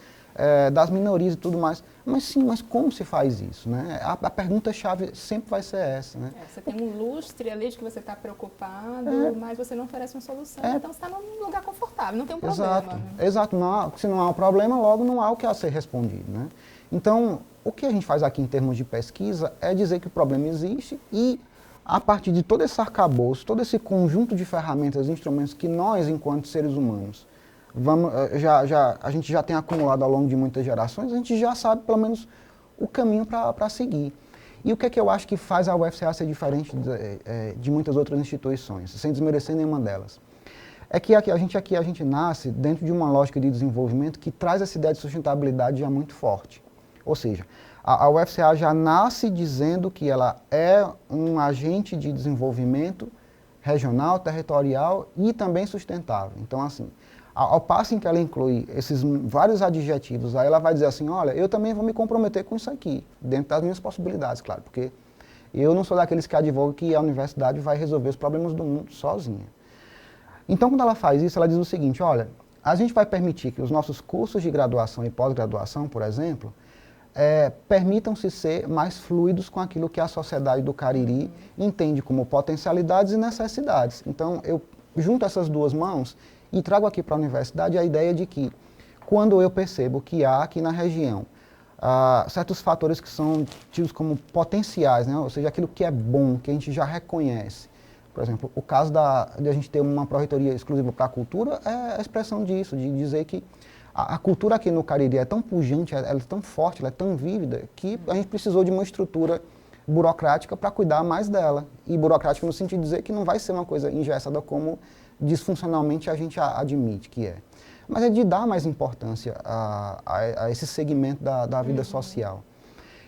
B: das minorias e tudo mais. Mas sim, mas como se faz isso, né? A pergunta-chave sempre vai ser essa, né?
A: Você tem um lustre ali de que você está preocupado, mas você não oferece uma solução, então você está num lugar confortável, não tem um problema.
B: Exato, exato. Se não há um problema, logo não há o que a ser respondido, né? Então, o que a gente faz aqui em termos de pesquisa é dizer que o problema existe e, a partir de todo esse arcabouço, todo esse conjunto de ferramentas e instrumentos que nós, enquanto seres humanos, a gente já tem acumulado ao longo de muitas gerações, a gente já sabe, pelo menos, o caminho para seguir. E o que é que eu acho que faz a UFCA ser diferente de muitas outras instituições, sem desmerecer nenhuma delas? É que a gente nasce dentro de uma lógica de desenvolvimento que traz essa ideia de sustentabilidade já muito forte. Ou seja, a UFCA já nasce dizendo que ela é um agente de desenvolvimento regional, territorial e também sustentável. Então, assim, ao passo em que ela inclui esses vários adjetivos, aí ela vai dizer assim, olha, eu também vou me comprometer com isso aqui, dentro das minhas possibilidades, claro, porque eu não sou daqueles que advogam que a universidade vai resolver os problemas do mundo sozinha. Então, quando ela faz isso, ela diz o seguinte, olha, a gente vai permitir que os nossos cursos de graduação e pós-graduação, por exemplo, permitam-se ser mais fluidos com aquilo que a sociedade do Cariri entende como potencialidades e necessidades. Então, eu junto essas duas mãos e trago aqui para a universidade a ideia de que, quando eu percebo que há aqui na região certos fatores que são tidos como potenciais, né? Ou seja, aquilo que é bom, que a gente já reconhece. Por exemplo, o caso de a gente ter uma pró-reitoria exclusiva para a cultura é a expressão disso, de dizer que a cultura aqui no Cariri é tão pujante, ela é tão forte, ela é tão vívida, que a gente precisou de uma estrutura burocrática para cuidar mais dela. E burocrática no sentido de dizer que não vai ser uma coisa engessada como disfuncionalmente a gente admite que é. Mas é de dar mais importância a esse segmento da vida social.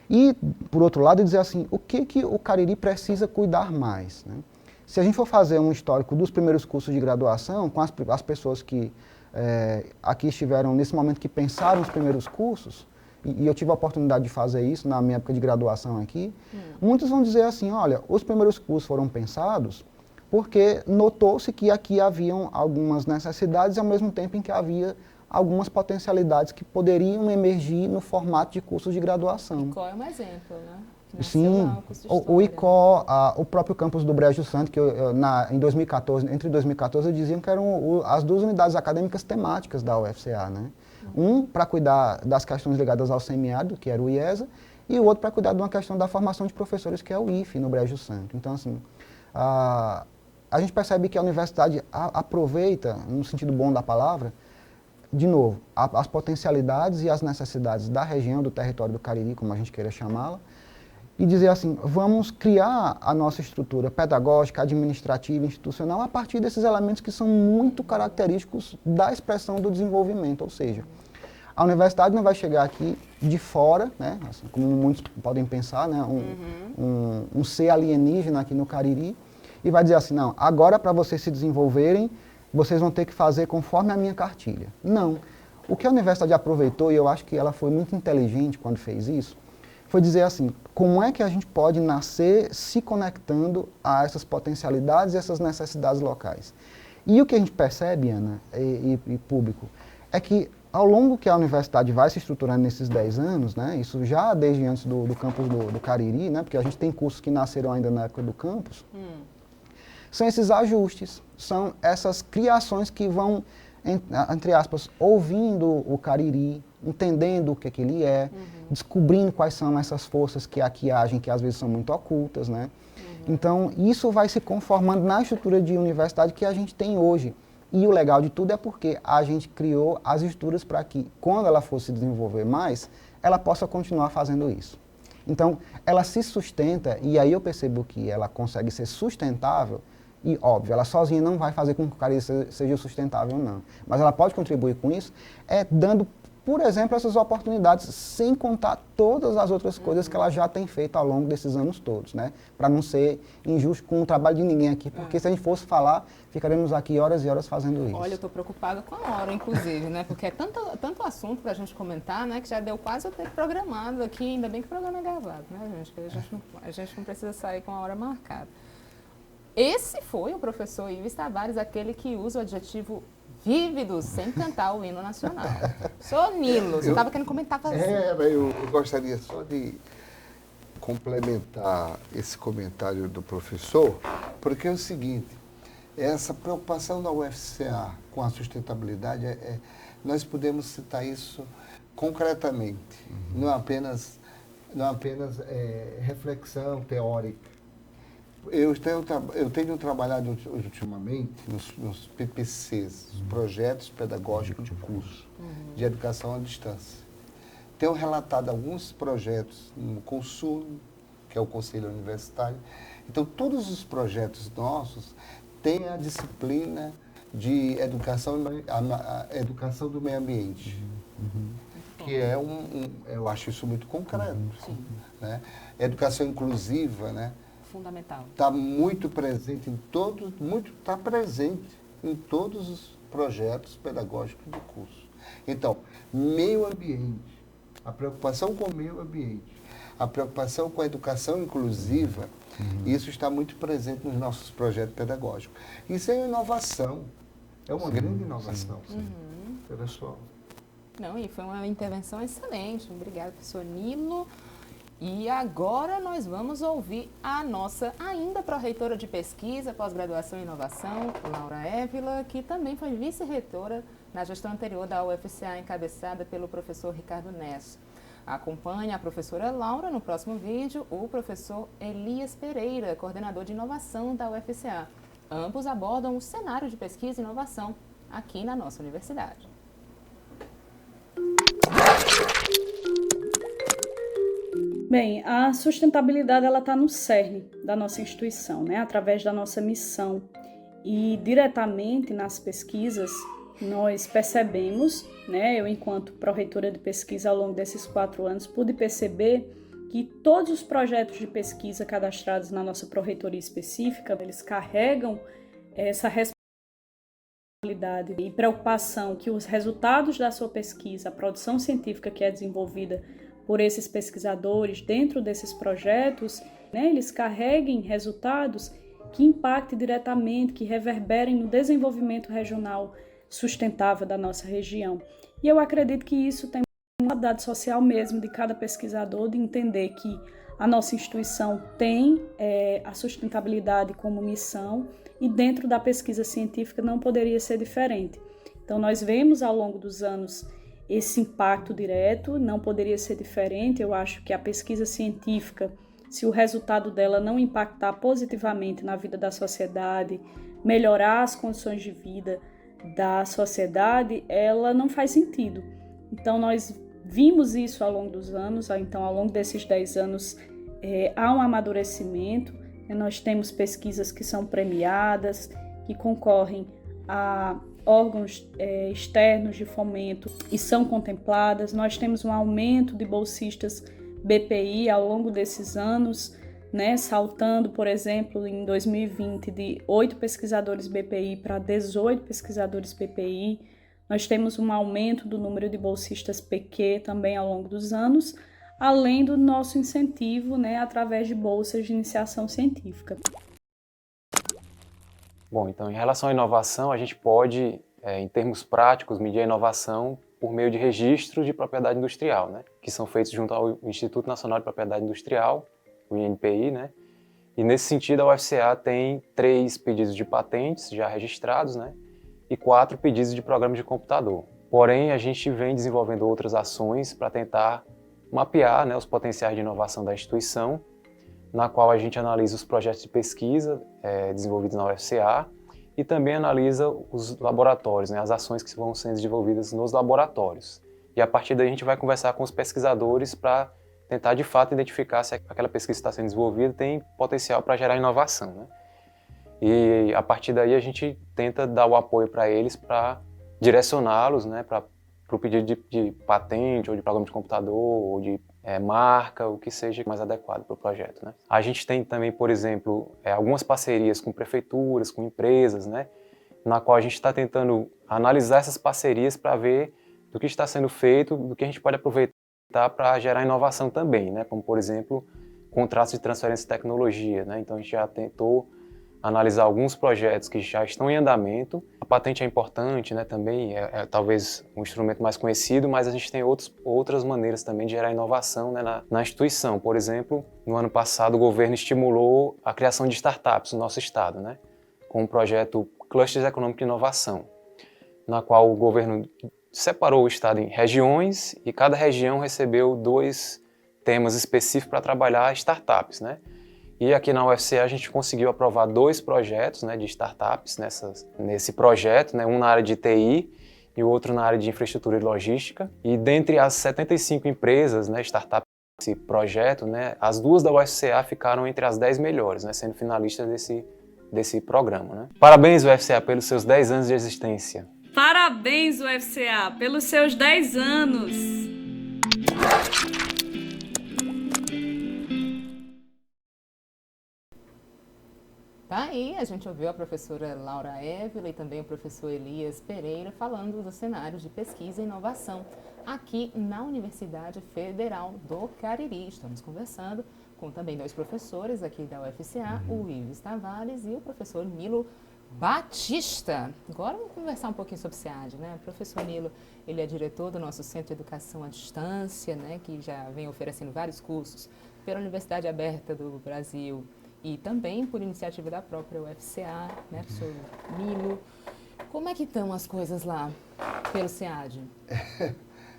B: E, por outro lado, dizer assim, o que o Cariri precisa cuidar mais, né? Se a gente for fazer um histórico dos primeiros cursos de graduação, com as pessoas que aqui estiveram nesse momento que pensaram os primeiros cursos, e eu tive a oportunidade de fazer isso na minha época de graduação aqui, muitos vão dizer assim, olha, os primeiros cursos foram pensados porque notou-se que aqui haviam algumas necessidades ao mesmo tempo em que havia algumas potencialidades que poderiam emergir no formato de cursos de graduação.
A: O ICO é um exemplo, né?
B: Sim, o ICO, o próprio campus do Brejo Santo, que em 2014, entre 2014, diziam que eram as duas unidades acadêmicas temáticas da UFCA, né? Um para cuidar das questões ligadas ao semiárido, que era o IESA, e o outro para cuidar de uma questão da formação de professores, que é o IFE, no Brejo Santo. Então, assim, a gente percebe que a universidade aproveita, no sentido bom da palavra, de novo, as potencialidades e as necessidades da região, do território do Cariri, como a gente queira chamá-la, e dizer assim, vamos criar a nossa estrutura pedagógica, administrativa, institucional, a partir desses elementos que são muito característicos da expressão do desenvolvimento. Ou seja, a universidade não vai chegar aqui de fora, né, assim, como muitos podem pensar, né, um ser alienígena aqui no Cariri, e vai dizer assim, não, agora para vocês se desenvolverem, vocês vão ter que fazer conforme a minha cartilha. Não. O que a universidade aproveitou, e eu acho que ela foi muito inteligente quando fez isso, foi dizer assim, como é que a gente pode nascer se conectando a essas potencialidades e essas necessidades locais. E o que a gente percebe, Ana, e público, é que ao longo que a universidade vai se estruturando nesses 10 anos, né, isso já desde antes do campus do Cariri, né, porque a gente tem cursos que nasceram ainda na época do campus, são esses ajustes, são essas criações que vão, entre aspas, ouvindo o Cariri, entendendo o que ele é, descobrindo quais são essas forças que aqui agem, que às vezes são muito ocultas, né? Então, isso vai se conformando na estrutura de universidade que a gente tem hoje. E o legal de tudo é porque a gente criou as estruturas para que, quando ela fosse desenvolver mais, ela possa continuar fazendo isso. Então, ela se sustenta, e aí eu percebo que ela consegue ser sustentável, e óbvio, ela sozinha não vai fazer com que o Cariri seja sustentável, não. Mas ela pode contribuir com isso, dando, por exemplo, essas oportunidades, sem contar todas as outras coisas que ela já tem feito ao longo desses anos todos, né? Para não ser injusto com o trabalho de ninguém aqui, porque se a gente fosse falar, ficaremos aqui horas e horas fazendo isso.
A: Olha, eu estou preocupada com a hora, inclusive, né? Porque é tanto assunto para a gente comentar, né? Que já deu quase o tempo programado aqui, ainda bem que o programa é gravado, né, gente? Que a gente não precisa sair com a hora marcada. Esse foi o professor Ives Tavares, aquele que usa o adjetivo vívido sem cantar o hino nacional. Sou Nilo, você estava querendo comentar?
C: Eu gostaria só de complementar esse comentário do professor, porque é o seguinte, essa preocupação da UFCA com a sustentabilidade, nós podemos citar isso concretamente, não apenas reflexão teórica. Eu tenho trabalhado ultimamente nos PPCs, os projetos pedagógicos de curso de educação à distância. Tenho relatado alguns projetos no CONSUL, que é o Conselho Universitário. Então, todos os projetos nossos têm a disciplina de educação do meio ambiente, que é eu acho isso muito concreto. Né? Educação inclusiva, né?
A: Fundamental.
C: Está muito presente está presente em todos os projetos pedagógicos do curso. Então, meio ambiente, a preocupação com o meio ambiente, a preocupação com a educação inclusiva, isso está muito presente nos nossos projetos pedagógicos. Isso é inovação, é uma grande inovação, pessoal.
A: Não, e foi uma intervenção excelente. Obrigada, professor Nilo. E agora nós vamos ouvir a nossa ainda pró-reitora de pesquisa, pós-graduação e inovação, Laura Évila, que também foi vice-reitora na gestão anterior da UFCA, encabeçada pelo professor Ricardo Nesso. Acompanhe a professora Laura no próximo vídeo, o professor Elias Pereira, coordenador de inovação da UFCA. Ambos abordam o cenário de pesquisa e inovação aqui na nossa universidade.
E: Bem, a sustentabilidade ela está no cerne da nossa instituição, né? Através da nossa missão e diretamente nas pesquisas nós percebemos, né? Eu enquanto pró-reitora de pesquisa ao longo desses 4 anos pude perceber que todos os projetos de pesquisa cadastrados na nossa pró-reitoria específica, eles carregam essa responsabilidade e preocupação que os resultados da sua pesquisa, a produção científica que é desenvolvida por esses pesquisadores dentro desses projetos, né, eles carreguem resultados que impactem diretamente, que reverberem no desenvolvimento regional sustentável da nossa região. E eu acredito que isso tem uma qualidade social mesmo de cada pesquisador, de entender que a nossa instituição tem a sustentabilidade como missão e dentro da pesquisa científica não poderia ser diferente. Então nós vemos ao longo dos anos esse impacto direto, não poderia ser diferente. Eu acho que a pesquisa científica, se o resultado dela não impactar positivamente na vida da sociedade, melhorar as condições de vida da sociedade, ela não faz sentido. Então nós vimos isso ao longo dos anos, então ao longo desses 10 anos há um amadurecimento, nós temos pesquisas que são premiadas, que concorrem a órgãos externos de fomento e são contempladas. Nós temos um aumento de bolsistas BPI ao longo desses anos, né, saltando, por exemplo, em 2020, de 8 pesquisadores BPI para 18 pesquisadores BPI. Nós temos um aumento do número de bolsistas PQ também ao longo dos anos, além do nosso incentivo, né, através de bolsas de iniciação científica.
F: Bom, então em relação à inovação, a gente pode, em termos práticos, medir a inovação por meio de registros de propriedade industrial, né, que são feitos junto ao Instituto Nacional de Propriedade Industrial, o INPI, né, e nesse sentido a UFCA tem 3 pedidos de patentes já registrados, né, e 4 pedidos de programa de computador. Porém, a gente vem desenvolvendo outras ações para tentar mapear, né, os potenciais de inovação da instituição, na qual a gente analisa os projetos de pesquisa desenvolvidos na UFCA e também analisa os laboratórios, né, as ações que vão sendo desenvolvidas nos laboratórios. E a partir daí a gente vai conversar com os pesquisadores para tentar de fato identificar se aquela pesquisa que está sendo desenvolvida tem potencial para gerar inovação, né? E a partir daí a gente tenta dar o apoio para eles, para direcioná-los, né, para o pedido de patente ou de programa de computador ou de marca, o que seja mais adequado para o projeto, né? A gente tem também, por exemplo, algumas parcerias com prefeituras, com empresas, né, na qual a gente está tentando analisar essas parcerias para ver do que está sendo feito, do que a gente pode aproveitar para gerar inovação também, né, como, por exemplo, contratos de transferência de tecnologia, né? Então a gente já tentou analisar alguns projetos que já estão em andamento. A patente é importante, né, também, talvez um instrumento mais conhecido, mas a gente tem outras maneiras também de gerar inovação, né, na instituição. Por exemplo, no ano passado o governo estimulou a criação de startups no nosso estado, né, com o projeto Clusters Econômico de Inovação, na qual o governo separou o estado em regiões e cada região recebeu 2 temas específicos para trabalhar startups, né? E aqui na UFCA a gente conseguiu aprovar 2 projetos, né, de startups nesse projeto, né, um na área de TI e o outro na área de infraestrutura e logística. E dentre as 75 empresas, né, startups desse projeto, né, as 2 da UFCA ficaram entre as 10 melhores, né, sendo finalistas desse programa, né. Parabéns, UFCA, pelos seus 10 anos de existência.
E: Parabéns, UFCA, pelos seus 10 anos!
A: Tá aí, a gente ouviu a professora Laura Évila e também o professor Elias Pereira falando dos cenários de pesquisa e inovação aqui na Universidade Federal do Cariri. Estamos conversando com também 2 professores aqui da UFCA, o Ives Tavares e o professor Nilo Batista. Agora vamos conversar um pouquinho sobre o SEAD, né? O professor Nilo, ele é diretor do nosso Centro de Educação à Distância, né, que já vem oferecendo vários cursos pela Universidade Aberta do Brasil e também por iniciativa da própria UFCA, né, professor Nilo. Como é que estão as coisas lá pelo SEAD?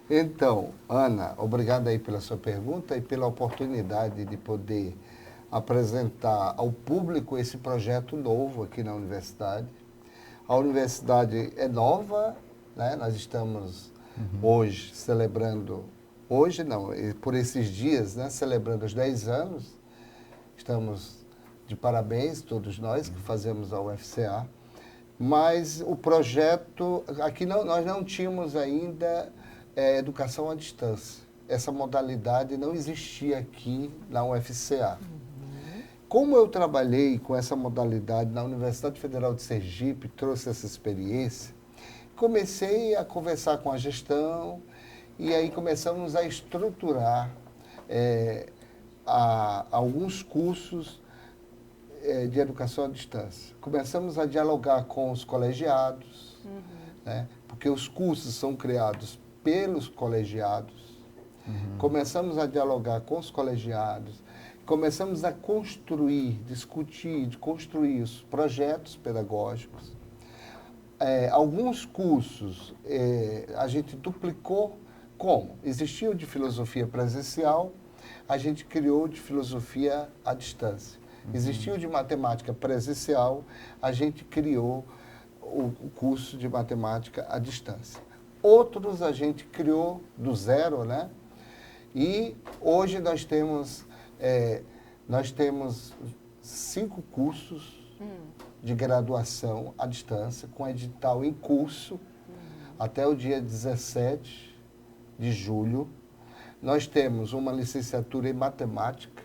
C: Então, Ana, obrigado aí pela sua pergunta e pela oportunidade de poder apresentar ao público esse projeto novo aqui na universidade. A universidade é nova, né? Nós estamos hoje celebrando, hoje não, por esses dias, né? Celebrando os 10 anos. Estamos de parabéns, todos nós que fazemos a UFCA. Mas o projeto, aqui nós não tínhamos ainda educação à distância. Essa modalidade não existia aqui na UFCA. Como eu trabalhei com essa modalidade na Universidade Federal de Sergipe, trouxe essa experiência, comecei a conversar com a gestão e aí começamos a estruturar alguns cursos de educação à distância. Começamos a dialogar com os colegiados, né, porque os cursos são criados pelos colegiados. Começamos a dialogar com os colegiados, começamos a construir, discutir, construir os projetos pedagógicos. Alguns cursos a gente duplicou. Como? Existia o de filosofia presencial, a gente criou o de filosofia à distância. Existia o de matemática presencial, a gente criou o curso de matemática à distância. Outros a gente criou do zero, né? E hoje nós temos 5 cursos de graduação à distância, com edital em curso, até o dia 17 de julho. Nós temos uma licenciatura em matemática,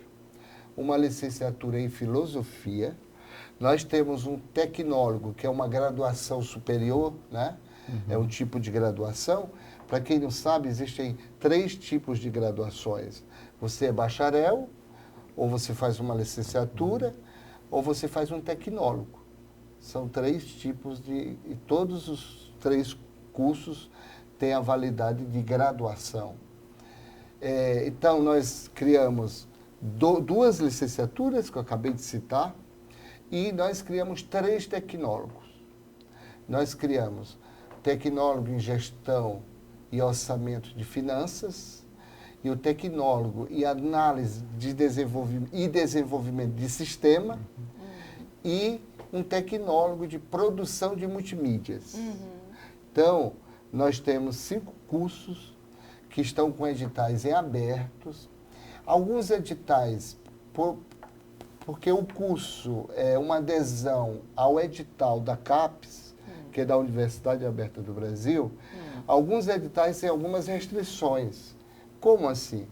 C: uma licenciatura em filosofia, nós temos um tecnólogo, que é uma graduação superior, né? é um tipo de graduação. Para quem não sabe, existem 3 tipos de graduações. Você é bacharel, ou você faz uma licenciatura, ou você faz um tecnólogo. São 3 tipos e todos os 3 cursos têm a validade de graduação. Então, nós criamos 2 licenciaturas, que eu acabei de citar, e nós criamos 3 tecnólogos. Nós criamos tecnólogo em gestão e orçamento de finanças, e o tecnólogo em análise de desenvolvimento de sistema, e um tecnólogo de produção de multimídias. Então, nós temos 5 cursos que estão com editais em abertos. Alguns editais, porque o curso é uma adesão ao edital da CAPES, que é da Universidade Aberta do Brasil, alguns editais têm algumas restrições. Como assim?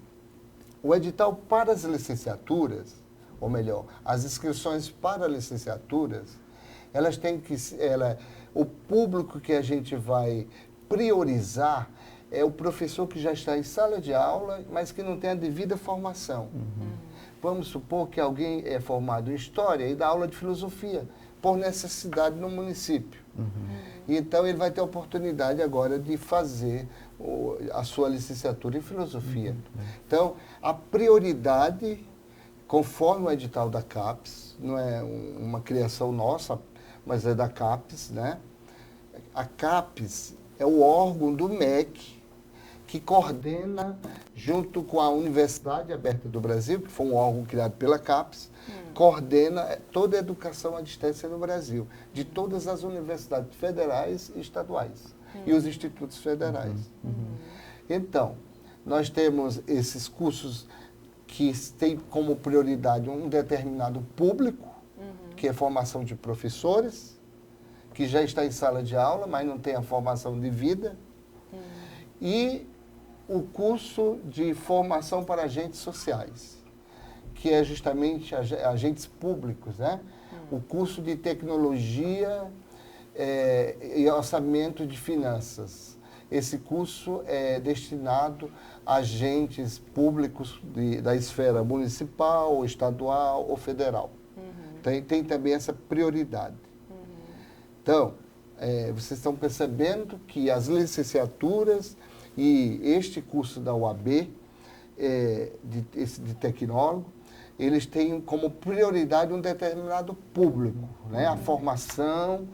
C: O edital para as licenciaturas, ou melhor, as inscrições para licenciaturas, elas têm que... o público que a gente vai priorizar é o professor que já está em sala de aula, mas que não tem a devida formação. Vamos supor que alguém é formado em História e dá aula de Filosofia, por necessidade no município. Então, ele vai ter a oportunidade agora de fazer a sua licenciatura em Filosofia. Então, a prioridade, conforme o edital da CAPES, não é uma criação nossa, mas é da CAPES, né? A CAPES é o órgão do MEC que coordena, junto com a Universidade Aberta do Brasil, que foi um órgão criado pela CAPES, coordena toda a educação à distância no Brasil, de todas as universidades federais e estaduais, e os institutos federais. Então, nós temos esses cursos que têm como prioridade um determinado público, que é formação de professores, que já está em sala de aula, mas não tem a formação de vida, e o curso de formação para agentes sociais, que é justamente agentes públicos, né? O curso de tecnologia e orçamento de finanças. Esse curso é destinado a agentes públicos da esfera municipal, estadual ou federal. Tem também essa prioridade. Então, vocês estão percebendo que as licenciaturas e este curso da UAB, de tecnólogo, eles têm como prioridade um determinado público, né? A formação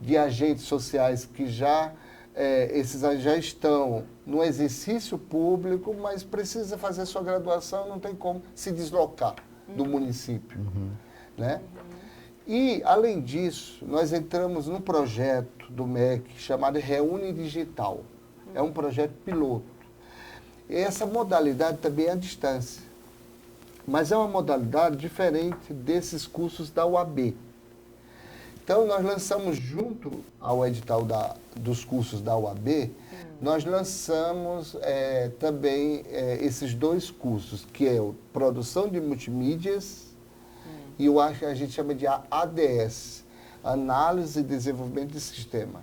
C: de agentes sociais que esses já estão no exercício público, mas precisa fazer sua graduação, não tem como se deslocar do município, né? E, além disso, nós entramos num projeto do MEC chamado Reúne Digital. É um projeto piloto. E essa modalidade também é à distância, mas é uma modalidade diferente desses cursos da UAB. Então, nós lançamos, junto ao edital dos cursos da UAB, nós lançamos também esses 2 cursos, que é o Produção de Multimídias e o que a gente chama de ADS, Análise e Desenvolvimento de Sistema.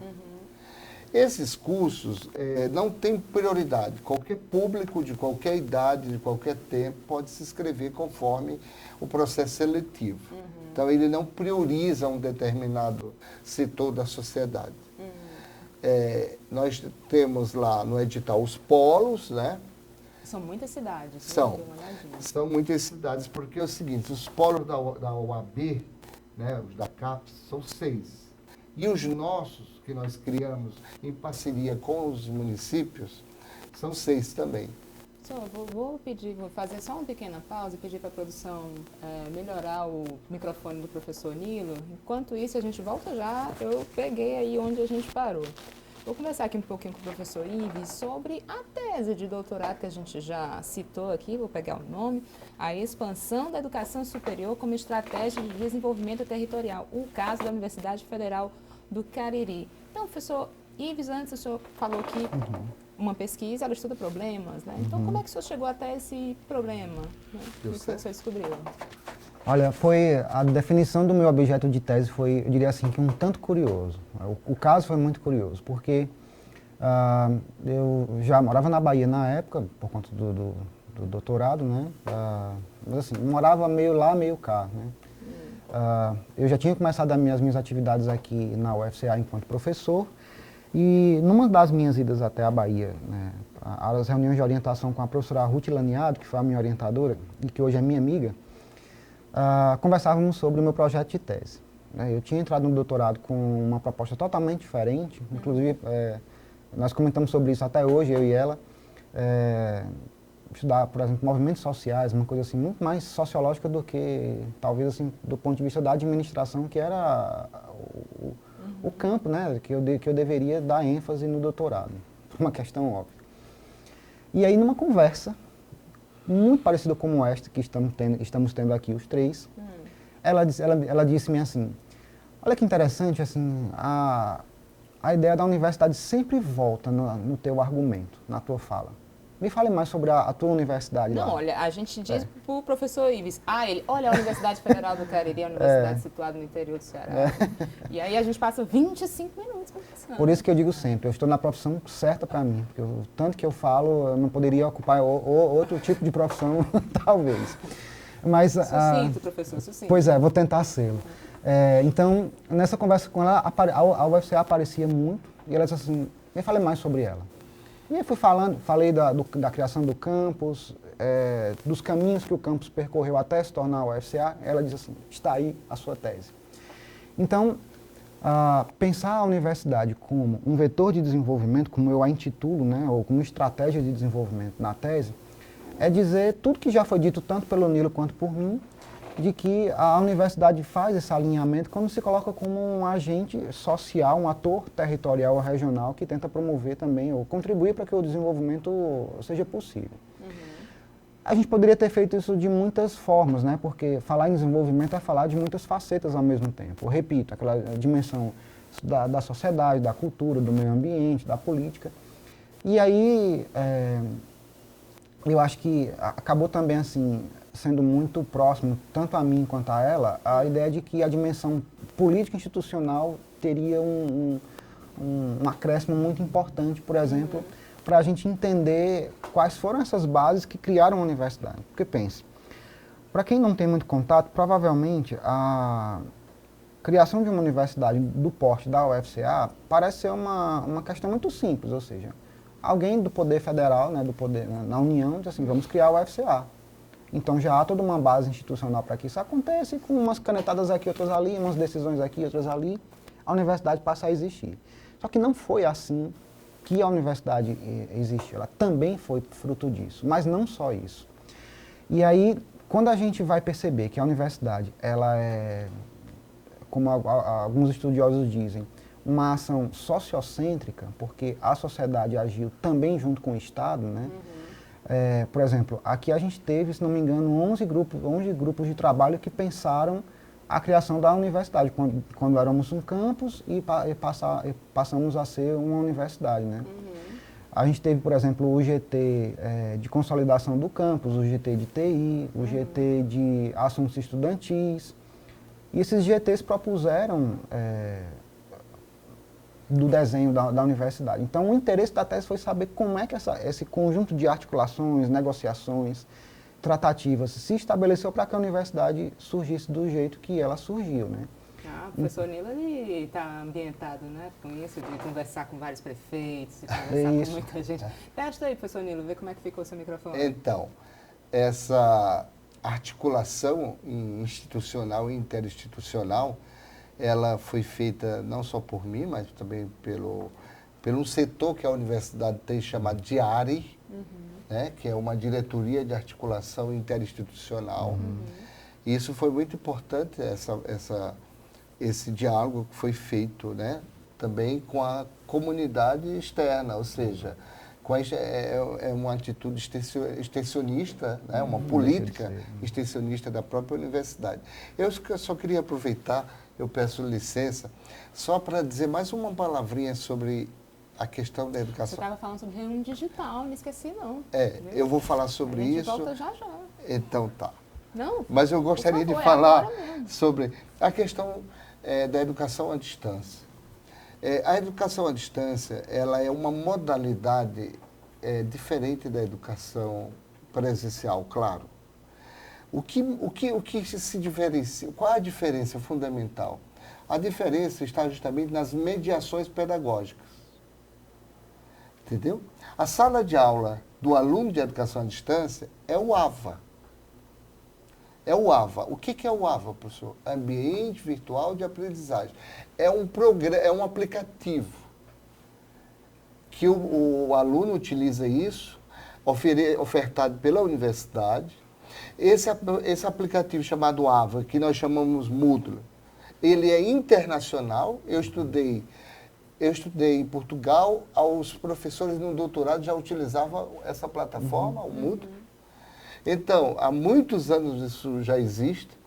C: Esses cursos não têm prioridade. Qualquer público, de qualquer idade, de qualquer tempo, pode se inscrever conforme o processo seletivo. Então, ele não prioriza um determinado setor da sociedade. Nós temos lá no edital os polos, né?
A: São muitas cidades.
C: São muitas cidades, porque é o seguinte, os polos da UAB, né, os da CAPES, são 6. E os nossos, que nós criamos em parceria com os municípios, são 6 também.
A: Vou fazer só uma pequena pausa e pedir para a produção melhorar o microfone do professor Nilo. Enquanto isso, a gente volta já. Eu peguei aí onde a gente parou. Vou conversar aqui um pouquinho com o professor Ives sobre a tese de doutorado que a gente já citou aqui, vou pegar o nome, a expansão da educação superior como estratégia de desenvolvimento territorial, o caso da Universidade Federal do Cariri. Então, professor Ives, antes o senhor falou que uma pesquisa, ela estuda problemas, né? Então, como é que o senhor chegou até esse problema? Né? O que o senhor descobriu?
B: Olha, a definição do meu objeto de tese foi, eu diria assim, que um tanto curioso. O caso foi muito curioso, porque Eu já morava na Bahia na época, por conta do doutorado, né? Mas assim, morava meio lá, meio cá, né? Eu já tinha começado as minhas atividades aqui na UFCA enquanto professor, e numa das minhas idas até a Bahia, né, as reuniões de orientação com a professora Ruth Laniado, que foi a minha orientadora e que hoje é minha amiga, conversávamos sobre o meu projeto de tese. Né? Eu tinha entrado no doutorado com uma proposta totalmente diferente, inclusive nós comentamos sobre isso até hoje, eu e ela, estudar, por exemplo, movimentos sociais, uma coisa assim muito mais sociológica do que, talvez assim, do ponto de vista da administração, que era o campo, né, que eu deveria dar ênfase no doutorado, uma questão óbvia. E aí, numa conversa muito parecida como esta que estamos tendo aqui os três, ela disse-me assim, olha que interessante, assim, a ideia da universidade sempre volta no teu argumento, na tua fala. Me fale mais sobre a tua universidade lá.
A: Não, olha, a gente diz para o professor Ives, olha a Universidade Federal do Cariri, a universidade situada no interior do Ceará. E aí a gente passa 25 minutos conversando.
B: Por isso que eu digo sempre, eu estou na profissão certa para mim, porque tanto que eu falo, eu não poderia ocupar outro tipo de profissão, talvez. Mas,
A: sucinto, professor, sucinto.
B: Pois é, vou tentar ser. Então, nessa conversa com ela, a UFCA aparecia muito, e ela disse assim, me fale mais sobre ela. E eu falei da criação do campus, dos caminhos que o campus percorreu até se tornar a UFCA. Ela disse assim, está aí a sua tese. Então, pensar a universidade como um vetor de desenvolvimento, como eu a intitulo, né, ou como estratégia de desenvolvimento na tese, é dizer tudo que já foi dito tanto pelo Nilo quanto por mim, de que a universidade faz esse alinhamento quando se coloca como um agente social, um ator territorial ou regional que tenta promover também ou contribuir para que o desenvolvimento seja possível. A gente poderia ter feito isso de muitas formas, né? Porque falar em desenvolvimento é falar de muitas facetas ao mesmo tempo. Eu repito, aquela dimensão da sociedade, da cultura, do meio ambiente, da política. E aí, eu acho que acabou também assim, sendo muito próximo, tanto a mim quanto a ela, a ideia de que a dimensão política institucional teria um acréscimo muito importante, por exemplo, para a gente entender quais foram essas bases que criaram a universidade. Porque pense, para quem não tem muito contato, provavelmente a criação de uma universidade do porte da UFCA parece ser uma questão muito simples, ou seja, alguém do poder federal, né, do poder na União, diz assim, vamos criar a UFCA. Então já há toda uma base institucional para que isso aconteça, e com umas canetadas aqui, outras ali, umas decisões aqui, outras ali, a universidade passa a existir. Só que não foi assim que a universidade existiu, ela também foi fruto disso, mas não só isso. E aí, quando a gente vai perceber que a universidade, ela é, como alguns estudiosos dizem, uma ação sociocêntrica, porque a sociedade agiu também junto com o Estado, né? Por exemplo, aqui a gente teve, se não me engano, 11 grupos de trabalho que pensaram a criação da universidade, quando éramos um campus e passamos a ser uma universidade, né? A gente teve, por exemplo, o GT de consolidação do campus, o GT de TI, o GT de assuntos estudantis, e esses GTs propuseram do desenho da universidade. Então, o interesse da tese foi saber como é que esse conjunto de articulações, negociações, tratativas se estabeleceu para que a universidade surgisse do jeito que ela surgiu, né?
A: O professor Nilo está ambientado, né, com isso, de conversar com vários prefeitos, de conversar com muita gente. Testa aí, professor Nilo, vê como é que ficou o seu microfone.
C: Então, essa articulação institucional e interinstitucional, ela foi feita não só por mim, mas também pelo um setor que a universidade tem chamado de ARI, né, que é uma diretoria de articulação interinstitucional. E isso foi muito importante, esse diálogo que foi feito, né, também com a comunidade externa, ou seja, é uma atitude extensionista, né, uma política extensionista da própria universidade. Eu só queria aproveitar, eu peço licença, só para dizer mais uma palavrinha sobre a questão da educação.
A: Você estava falando sobre reunião digital, não esqueci não.
C: Eu vou falar sobre isso.
A: A gente volta já.
C: Então tá.
A: Não,
C: mas eu gostaria de falar sobre a questão da educação à distância. A educação à distância, ela é uma modalidade diferente da educação presencial, claro. O que se diferencia? Qual a diferença fundamental? A diferença está justamente nas mediações pedagógicas. Entendeu? A sala de aula do aluno de educação à distância é o AVA. É o AVA. O que é o AVA, professor? Ambiente Virtual de Aprendizagem. É um aplicativo que o aluno utiliza isso, ofertado pela universidade. Esse aplicativo chamado AVA, que nós chamamos Moodle, ele é internacional. Eu estudei em Portugal, os professores no doutorado já utilizavam essa plataforma, o Moodle. Então, há muitos anos isso já existe.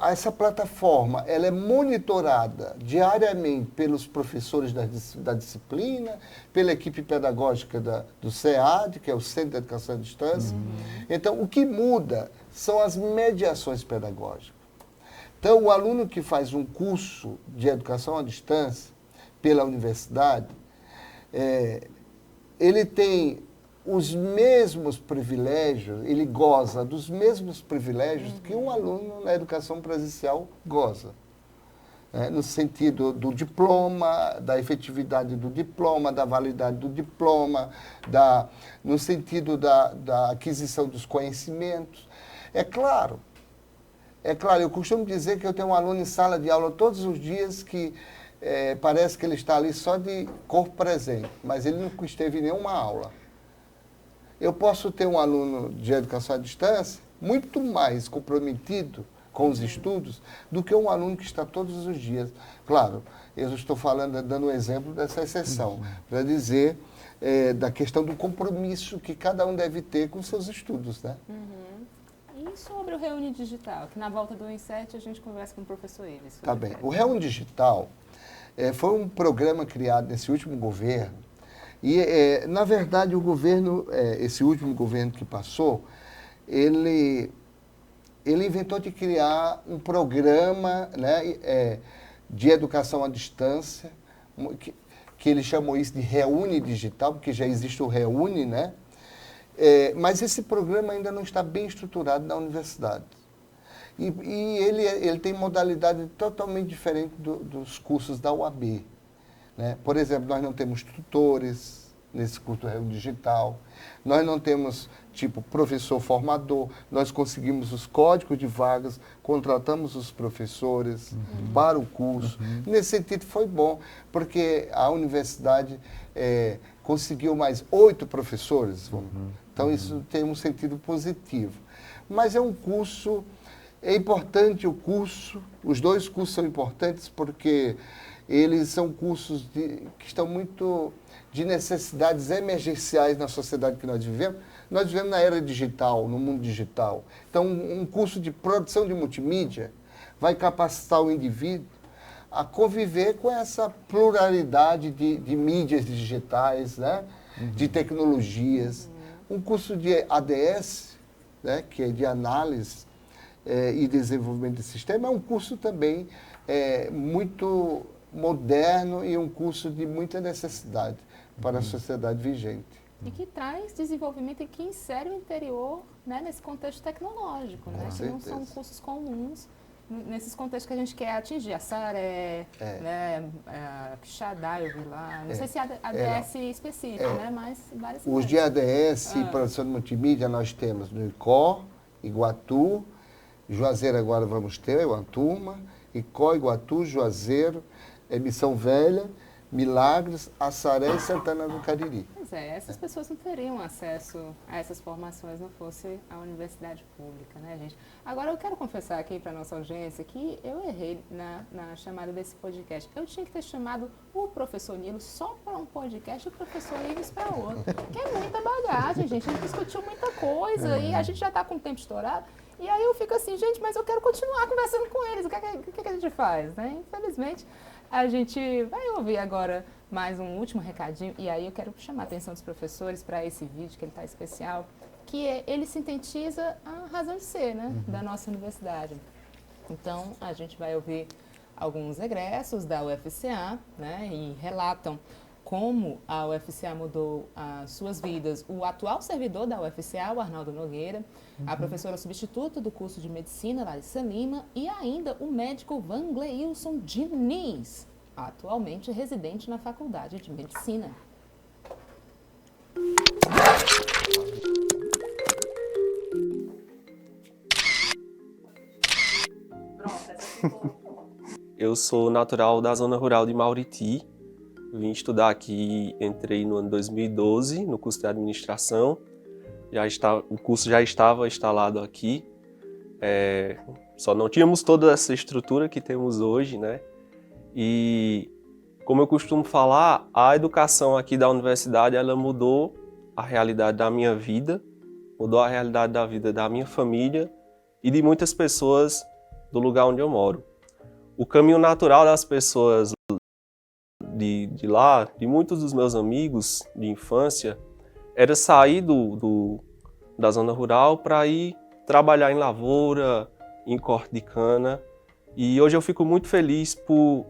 C: Essa plataforma ela é monitorada diariamente pelos professores da disciplina, pela equipe pedagógica do CEAD, que é o Centro de Educação à Distância. Então, o que muda são as mediações pedagógicas. Então, o aluno que faz um curso de educação à distância pela universidade, ele tem os mesmos privilégios, ele goza dos mesmos privilégios que um aluno na educação presencial goza. No sentido do diploma, da efetividade do diploma, da validade do diploma, no sentido da aquisição dos conhecimentos. É claro, eu costumo dizer que eu tenho um aluno em sala de aula todos os dias que parece que ele está ali só de corpo presente, mas ele não esteve em nenhuma aula. Eu posso ter um aluno de educação à distância muito mais comprometido com os estudos do que um aluno que está todos os dias. Claro, eu estou dando um exemplo dessa exceção, para dizer da questão do compromisso que cada um deve ter com seus estudos, né?
A: E sobre o Reúne Digital, que na volta do 1/7 a gente conversa com o professor Ives.
C: Tá bem. O Reúne Digital foi um programa criado nesse último governo. E, na verdade, o governo, esse último governo que passou, ele inventou de criar um programa, né, de educação à distância, que ele chamou isso de Reúne Digital, porque já existe o Reúne, né? Mas esse programa ainda não está bem estruturado na universidade. E ele tem modalidade totalmente diferente dos cursos da UAB. Né? Por exemplo, nós não temos tutores nesse curso Reúne Digital, nós não temos, tipo, professor formador, nós conseguimos os códigos de vagas, contratamos os professores para o curso. Nesse sentido foi bom, porque a universidade conseguiu mais 8 professores, então isso tem um sentido positivo. Mas é um curso, é importante o curso, os dois cursos são importantes porque eles são cursos que estão muito de necessidades emergenciais na sociedade que nós vivemos. Nós vivemos na era digital, no mundo digital. Então, um curso de produção de multimídia vai capacitar o indivíduo a conviver com essa pluralidade de mídias digitais, né? De tecnologias. Um curso de ADS, né? Que é de análise e desenvolvimento de sistema, é um curso também muito moderno e um curso de muita necessidade para a sociedade vigente.
A: E que traz desenvolvimento e que insere o interior, né, nesse contexto tecnológico, né, que não são cursos comuns nesses contextos que a gente quer atingir. A Saré, né, a Quixadá, eu vi lá, não sei se é ADS específico, né, mas várias.
C: Os de ADS e produção de multimídia nós temos no ICO, Iguatu, Juazeiro agora vamos ter, uma turma, ICO, Iguatu, Juazeiro, Missão Velha, Milagres, Assaré e Santana do Cariri.
A: Pois essas pessoas não teriam acesso a essas formações não fosse a universidade pública, né, gente? Agora, eu quero confessar aqui para a nossa audiência que eu errei na chamada desse podcast. Eu tinha que ter chamado o professor Nilo só para um podcast e o professor Ives para outro. Que é muita bagagem, gente. A gente discutiu muita coisa e a gente já está com o tempo estourado. E aí eu fico assim, gente, mas eu quero continuar conversando com eles. O que a gente faz, né? Infelizmente, a gente vai ouvir agora mais um último recadinho. E aí eu quero chamar a atenção dos professores para esse vídeo, que ele está especial, que ele sintetiza a razão de ser, né, da nossa universidade. Então, a gente vai ouvir alguns egressos da UFCA, né, e relatam como a UFCA mudou as suas vidas. O atual servidor da UFCA, o Arnaldo Nogueira, a professora substituta do curso de Medicina, Larissa Lima, e ainda o médico Vangleilson Diniz, atualmente residente na Faculdade de Medicina.
G: Eu sou natural da zona rural de Mauriti. Vim estudar aqui, entrei no ano 2012, no curso de administração. O curso já estava instalado aqui. Só não tínhamos toda essa estrutura que temos hoje, né? E, como eu costumo falar, a educação aqui da universidade, ela mudou a realidade da minha vida, mudou a realidade da vida da minha família e de muitas pessoas do lugar onde eu moro. O caminho natural das pessoas de lá, de muitos dos meus amigos de infância, era sair da zona rural para ir trabalhar em lavoura, em corte de cana. E hoje eu fico muito feliz por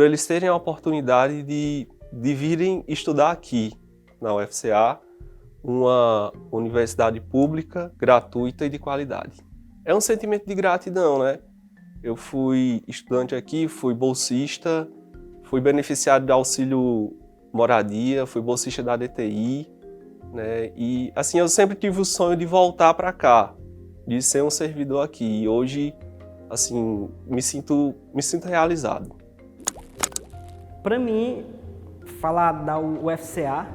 G: eles terem a oportunidade de virem estudar aqui na UFCA, uma universidade pública, gratuita e de qualidade. É um sentimento de gratidão, né? Eu fui estudante aqui, fui bolsista, fui beneficiário de auxílio moradia, fui bolsista da DTI, né? E assim, eu sempre tive o sonho de voltar para cá, de ser um servidor aqui. E hoje, assim, me sinto realizado.
H: Para mim, falar da UFCA,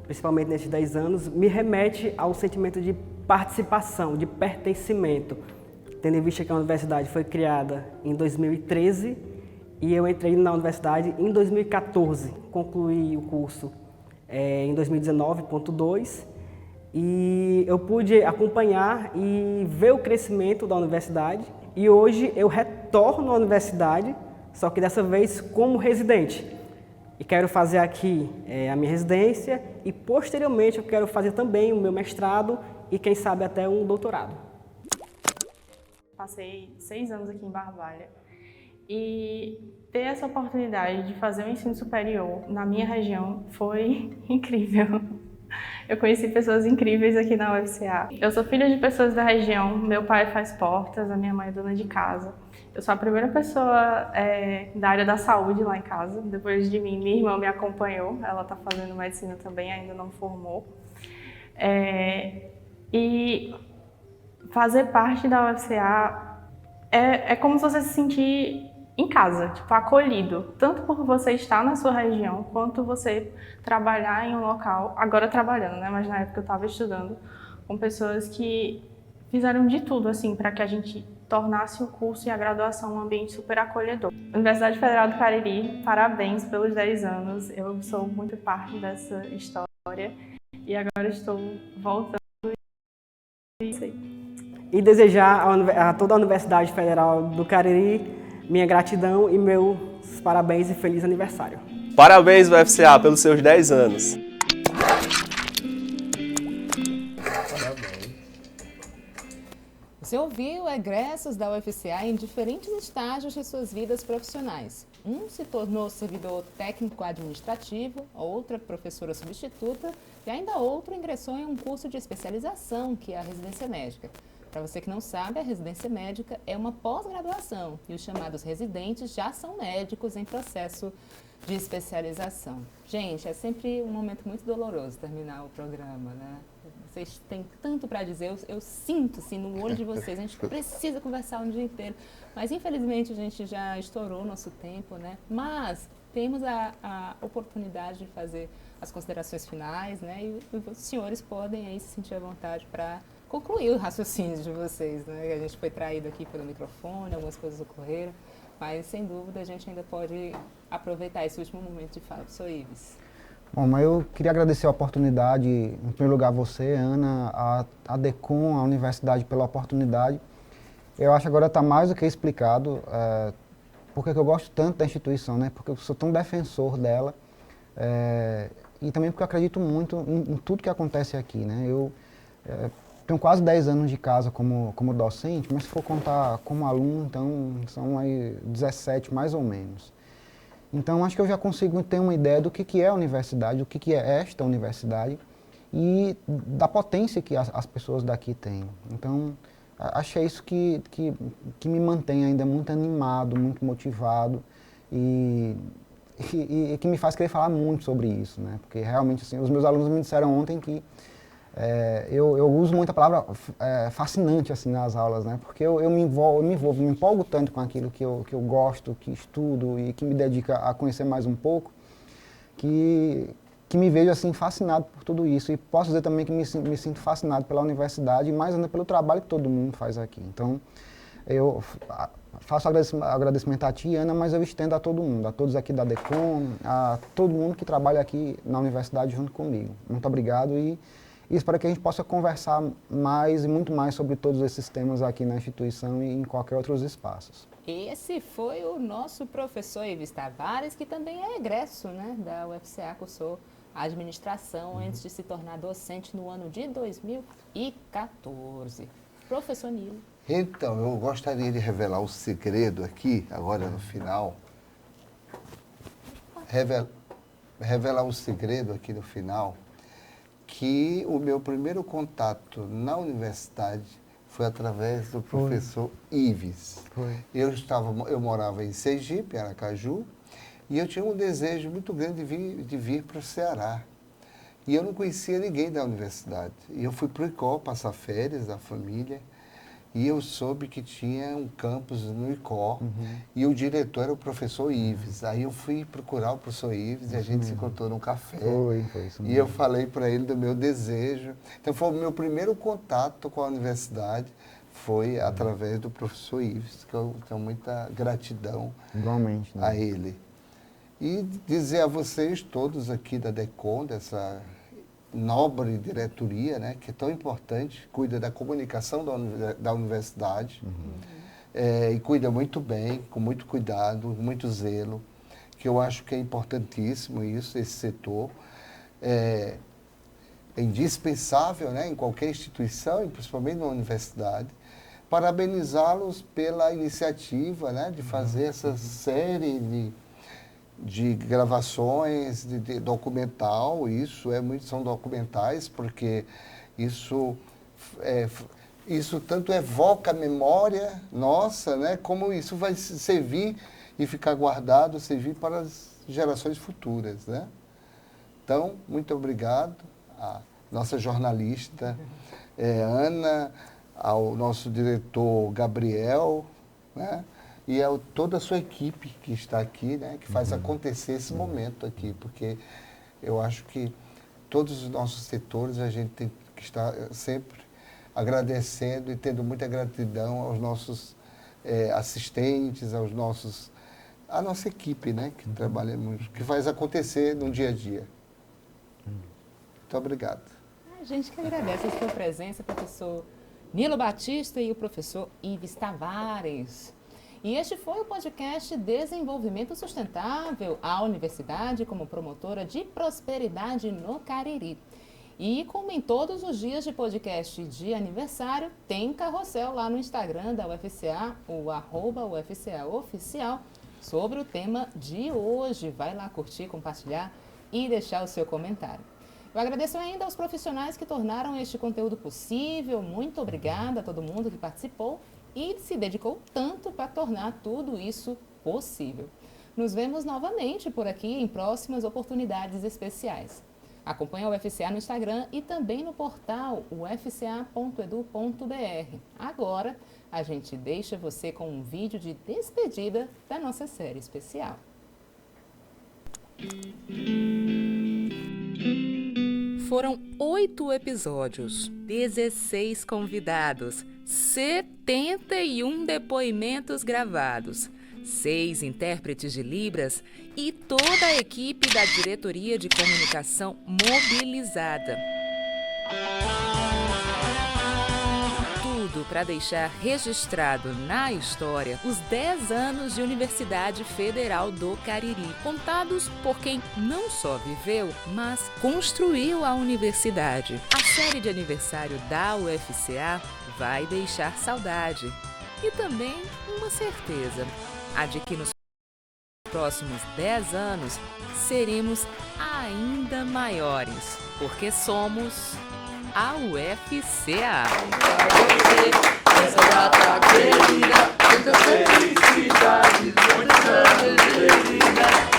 H: principalmente nesses 10 anos, me remete ao sentimento de participação, de pertencimento, tendo em vista que a universidade foi criada em 2013 e eu entrei na universidade em 2014, concluí o curso em 2019.2 e eu pude acompanhar e ver o crescimento da universidade e hoje eu retorno à universidade, só que dessa vez como residente. E quero fazer aqui a minha residência e posteriormente eu quero fazer também o meu mestrado e quem sabe até um doutorado.
I: Passei 6 anos aqui em Barbalha e ter essa oportunidade de fazer o ensino superior na minha região foi incrível. Eu conheci pessoas incríveis aqui na UFCA. Eu sou filha de pessoas da região, meu pai faz portas, a minha mãe é dona de casa. Eu sou a primeira pessoa da área da saúde lá em casa. Depois de mim, minha irmã me acompanhou, ela está fazendo medicina também, ainda não formou. E fazer parte da UFCA é como se você se sentir em casa, tipo, acolhido, tanto por você estar na sua região, quanto você trabalhar em um local, agora trabalhando, né? Mas na época eu estava estudando com pessoas que fizeram de tudo, assim, para que a gente tornasse o curso e a graduação um ambiente super acolhedor. Universidade Federal do Cariri, parabéns pelos 10 anos, eu sou muito parte dessa história e agora estou voltando
H: e desejar a toda a Universidade Federal do Cariri minha gratidão e meus parabéns e feliz aniversário.
G: Parabéns, UFCA, pelos seus 10 anos.
A: Você ouviu egressos da UFCA em diferentes estágios de suas vidas profissionais. Um se tornou servidor técnico-administrativo, outra professora substituta e ainda outro ingressou em um curso de especialização, que é a residência médica. Para você que não sabe, a residência médica é uma pós-graduação e os chamados residentes já são médicos em processo de especialização. Gente, é sempre um momento muito doloroso terminar o programa, né? Vocês têm tanto para dizer, eu sinto assim no olho de vocês, a gente precisa conversar um dia inteiro, mas infelizmente a gente já estourou o nosso tempo, né? Mas temos a oportunidade de fazer as considerações finais, né? E os senhores podem aí se sentir à vontade para concluir o raciocínio de vocês, né? A gente foi traído aqui pelo microfone, algumas coisas ocorreram, mas sem dúvida a gente ainda pode aproveitar esse último momento de fala. Professor Ives.
B: Bom, mas eu queria agradecer a oportunidade, em primeiro lugar você, Ana, a DECOM, a universidade pela oportunidade. Eu acho que agora está mais do que explicado porque eu gosto tanto da instituição, né? Porque eu sou tão defensor dela e também porque eu acredito muito em tudo que acontece aqui, né? tenho quase 10 anos de casa como docente, mas se for contar como aluno, então são aí 17 mais ou menos. Então acho que eu já consigo ter uma ideia do que é a universidade, o que é esta universidade e da potência que as pessoas daqui têm. Então acho que é isso que me mantém ainda muito animado, muito motivado e que me faz querer falar muito sobre isso, né? Porque realmente assim, os meus alunos me disseram ontem que eu uso muito a palavra fascinante assim nas aulas, né? Porque eu me empolgo tanto com aquilo que eu gosto, que estudo e que me dedica a conhecer mais um pouco, que me vejo assim fascinado por tudo isso. E posso dizer também que me sinto fascinado pela universidade e mais ainda pelo trabalho que todo mundo faz aqui. Então, eu faço agradecimento a ti, Ana, mas eu estendo a todo mundo, a todos aqui da DECOM, a todo mundo que trabalha aqui na universidade junto comigo. Muito obrigado e espero que a gente possa conversar mais e muito mais sobre todos esses temas aqui na instituição e em qualquer outros espaços.
A: Esse foi o nosso professor Ives Tavares, que também é egresso, né, da UFCA, cursou administração antes de se tornar docente no ano de 2014. Professor Nilo.
C: Então, eu gostaria de revelar o segredo aqui, agora no final. Revelar o segredo aqui no final, que o meu primeiro contato na universidade foi através do professor Ives. Eu morava em Sergipe, Aracaju, e eu tinha um desejo muito grande de vir para o Ceará. E eu não conhecia ninguém da universidade. E eu fui para o ICOR passar férias da família, e eu soube que tinha um campus no ICOR, e o diretor era o professor Ives. Aí eu fui procurar o professor Ives e a gente se encontrou num café.
B: Foi isso mesmo.
C: E eu falei para ele do meu desejo. Então foi o meu primeiro contato com a universidade, foi através do professor Ives, que eu tenho muita gratidão
B: Igualmente, né?
C: a ele. E dizer a vocês todos aqui da DECOM, dessa nobre diretoria, né, que é tão importante, cuida da comunicação da universidade, e cuida muito bem, com muito cuidado, muito zelo, que eu acho que é importantíssimo isso, esse setor. É indispensável, né, em qualquer instituição, e principalmente na universidade. Parabenizá-los pela iniciativa, né, de fazer essa série de gravações, de documental, são documentais, porque isso tanto evoca a memória nossa, né, como isso vai servir e ficar guardado, servir para as gerações futuras, né? Então, muito obrigado à nossa jornalista Ana, ao nosso diretor Gabriel, né? E a toda a sua equipe que está aqui, né, que faz acontecer esse momento aqui, porque eu acho que todos os nossos setores a gente tem que estar sempre agradecendo e tendo muita gratidão aos nossos assistentes, à nossa equipe, né, que trabalha muito, que faz acontecer no dia a dia. Muito obrigado.
A: A gente que agradece a sua presença, professor Nilo Batista e o professor Ives Tavares. E este foi o podcast Desenvolvimento Sustentável, a universidade como promotora de prosperidade no Cariri. E como em todos os dias de podcast de aniversário, tem carrossel lá no Instagram da UFCA, o @UFCAoficial, sobre o tema de hoje. Vai lá curtir, compartilhar e deixar o seu comentário. Eu agradeço ainda aos profissionais que tornaram este conteúdo possível. Muito obrigada a todo mundo que participou e se dedicou tanto para tornar tudo isso possível. Nos vemos novamente por aqui em próximas oportunidades especiais. Acompanhe a UFCA no Instagram e também no portal ufca.edu.br. Agora, a gente deixa você com um vídeo de despedida da nossa série especial. Foram 8 episódios, 16 convidados, 71 depoimentos gravados, 6 intérpretes de Libras e toda a equipe da diretoria de comunicação mobilizada. Tudo para deixar registrado na história os 10 anos de Universidade Federal do Cariri, contados por quem não só viveu, mas construiu a universidade. A série de aniversário da UFCA vai deixar saudade e também uma certeza, a de que nos próximos 10 anos seremos ainda maiores, porque somos a UFCA. Essa data querida, muita felicidade, muita felicidade.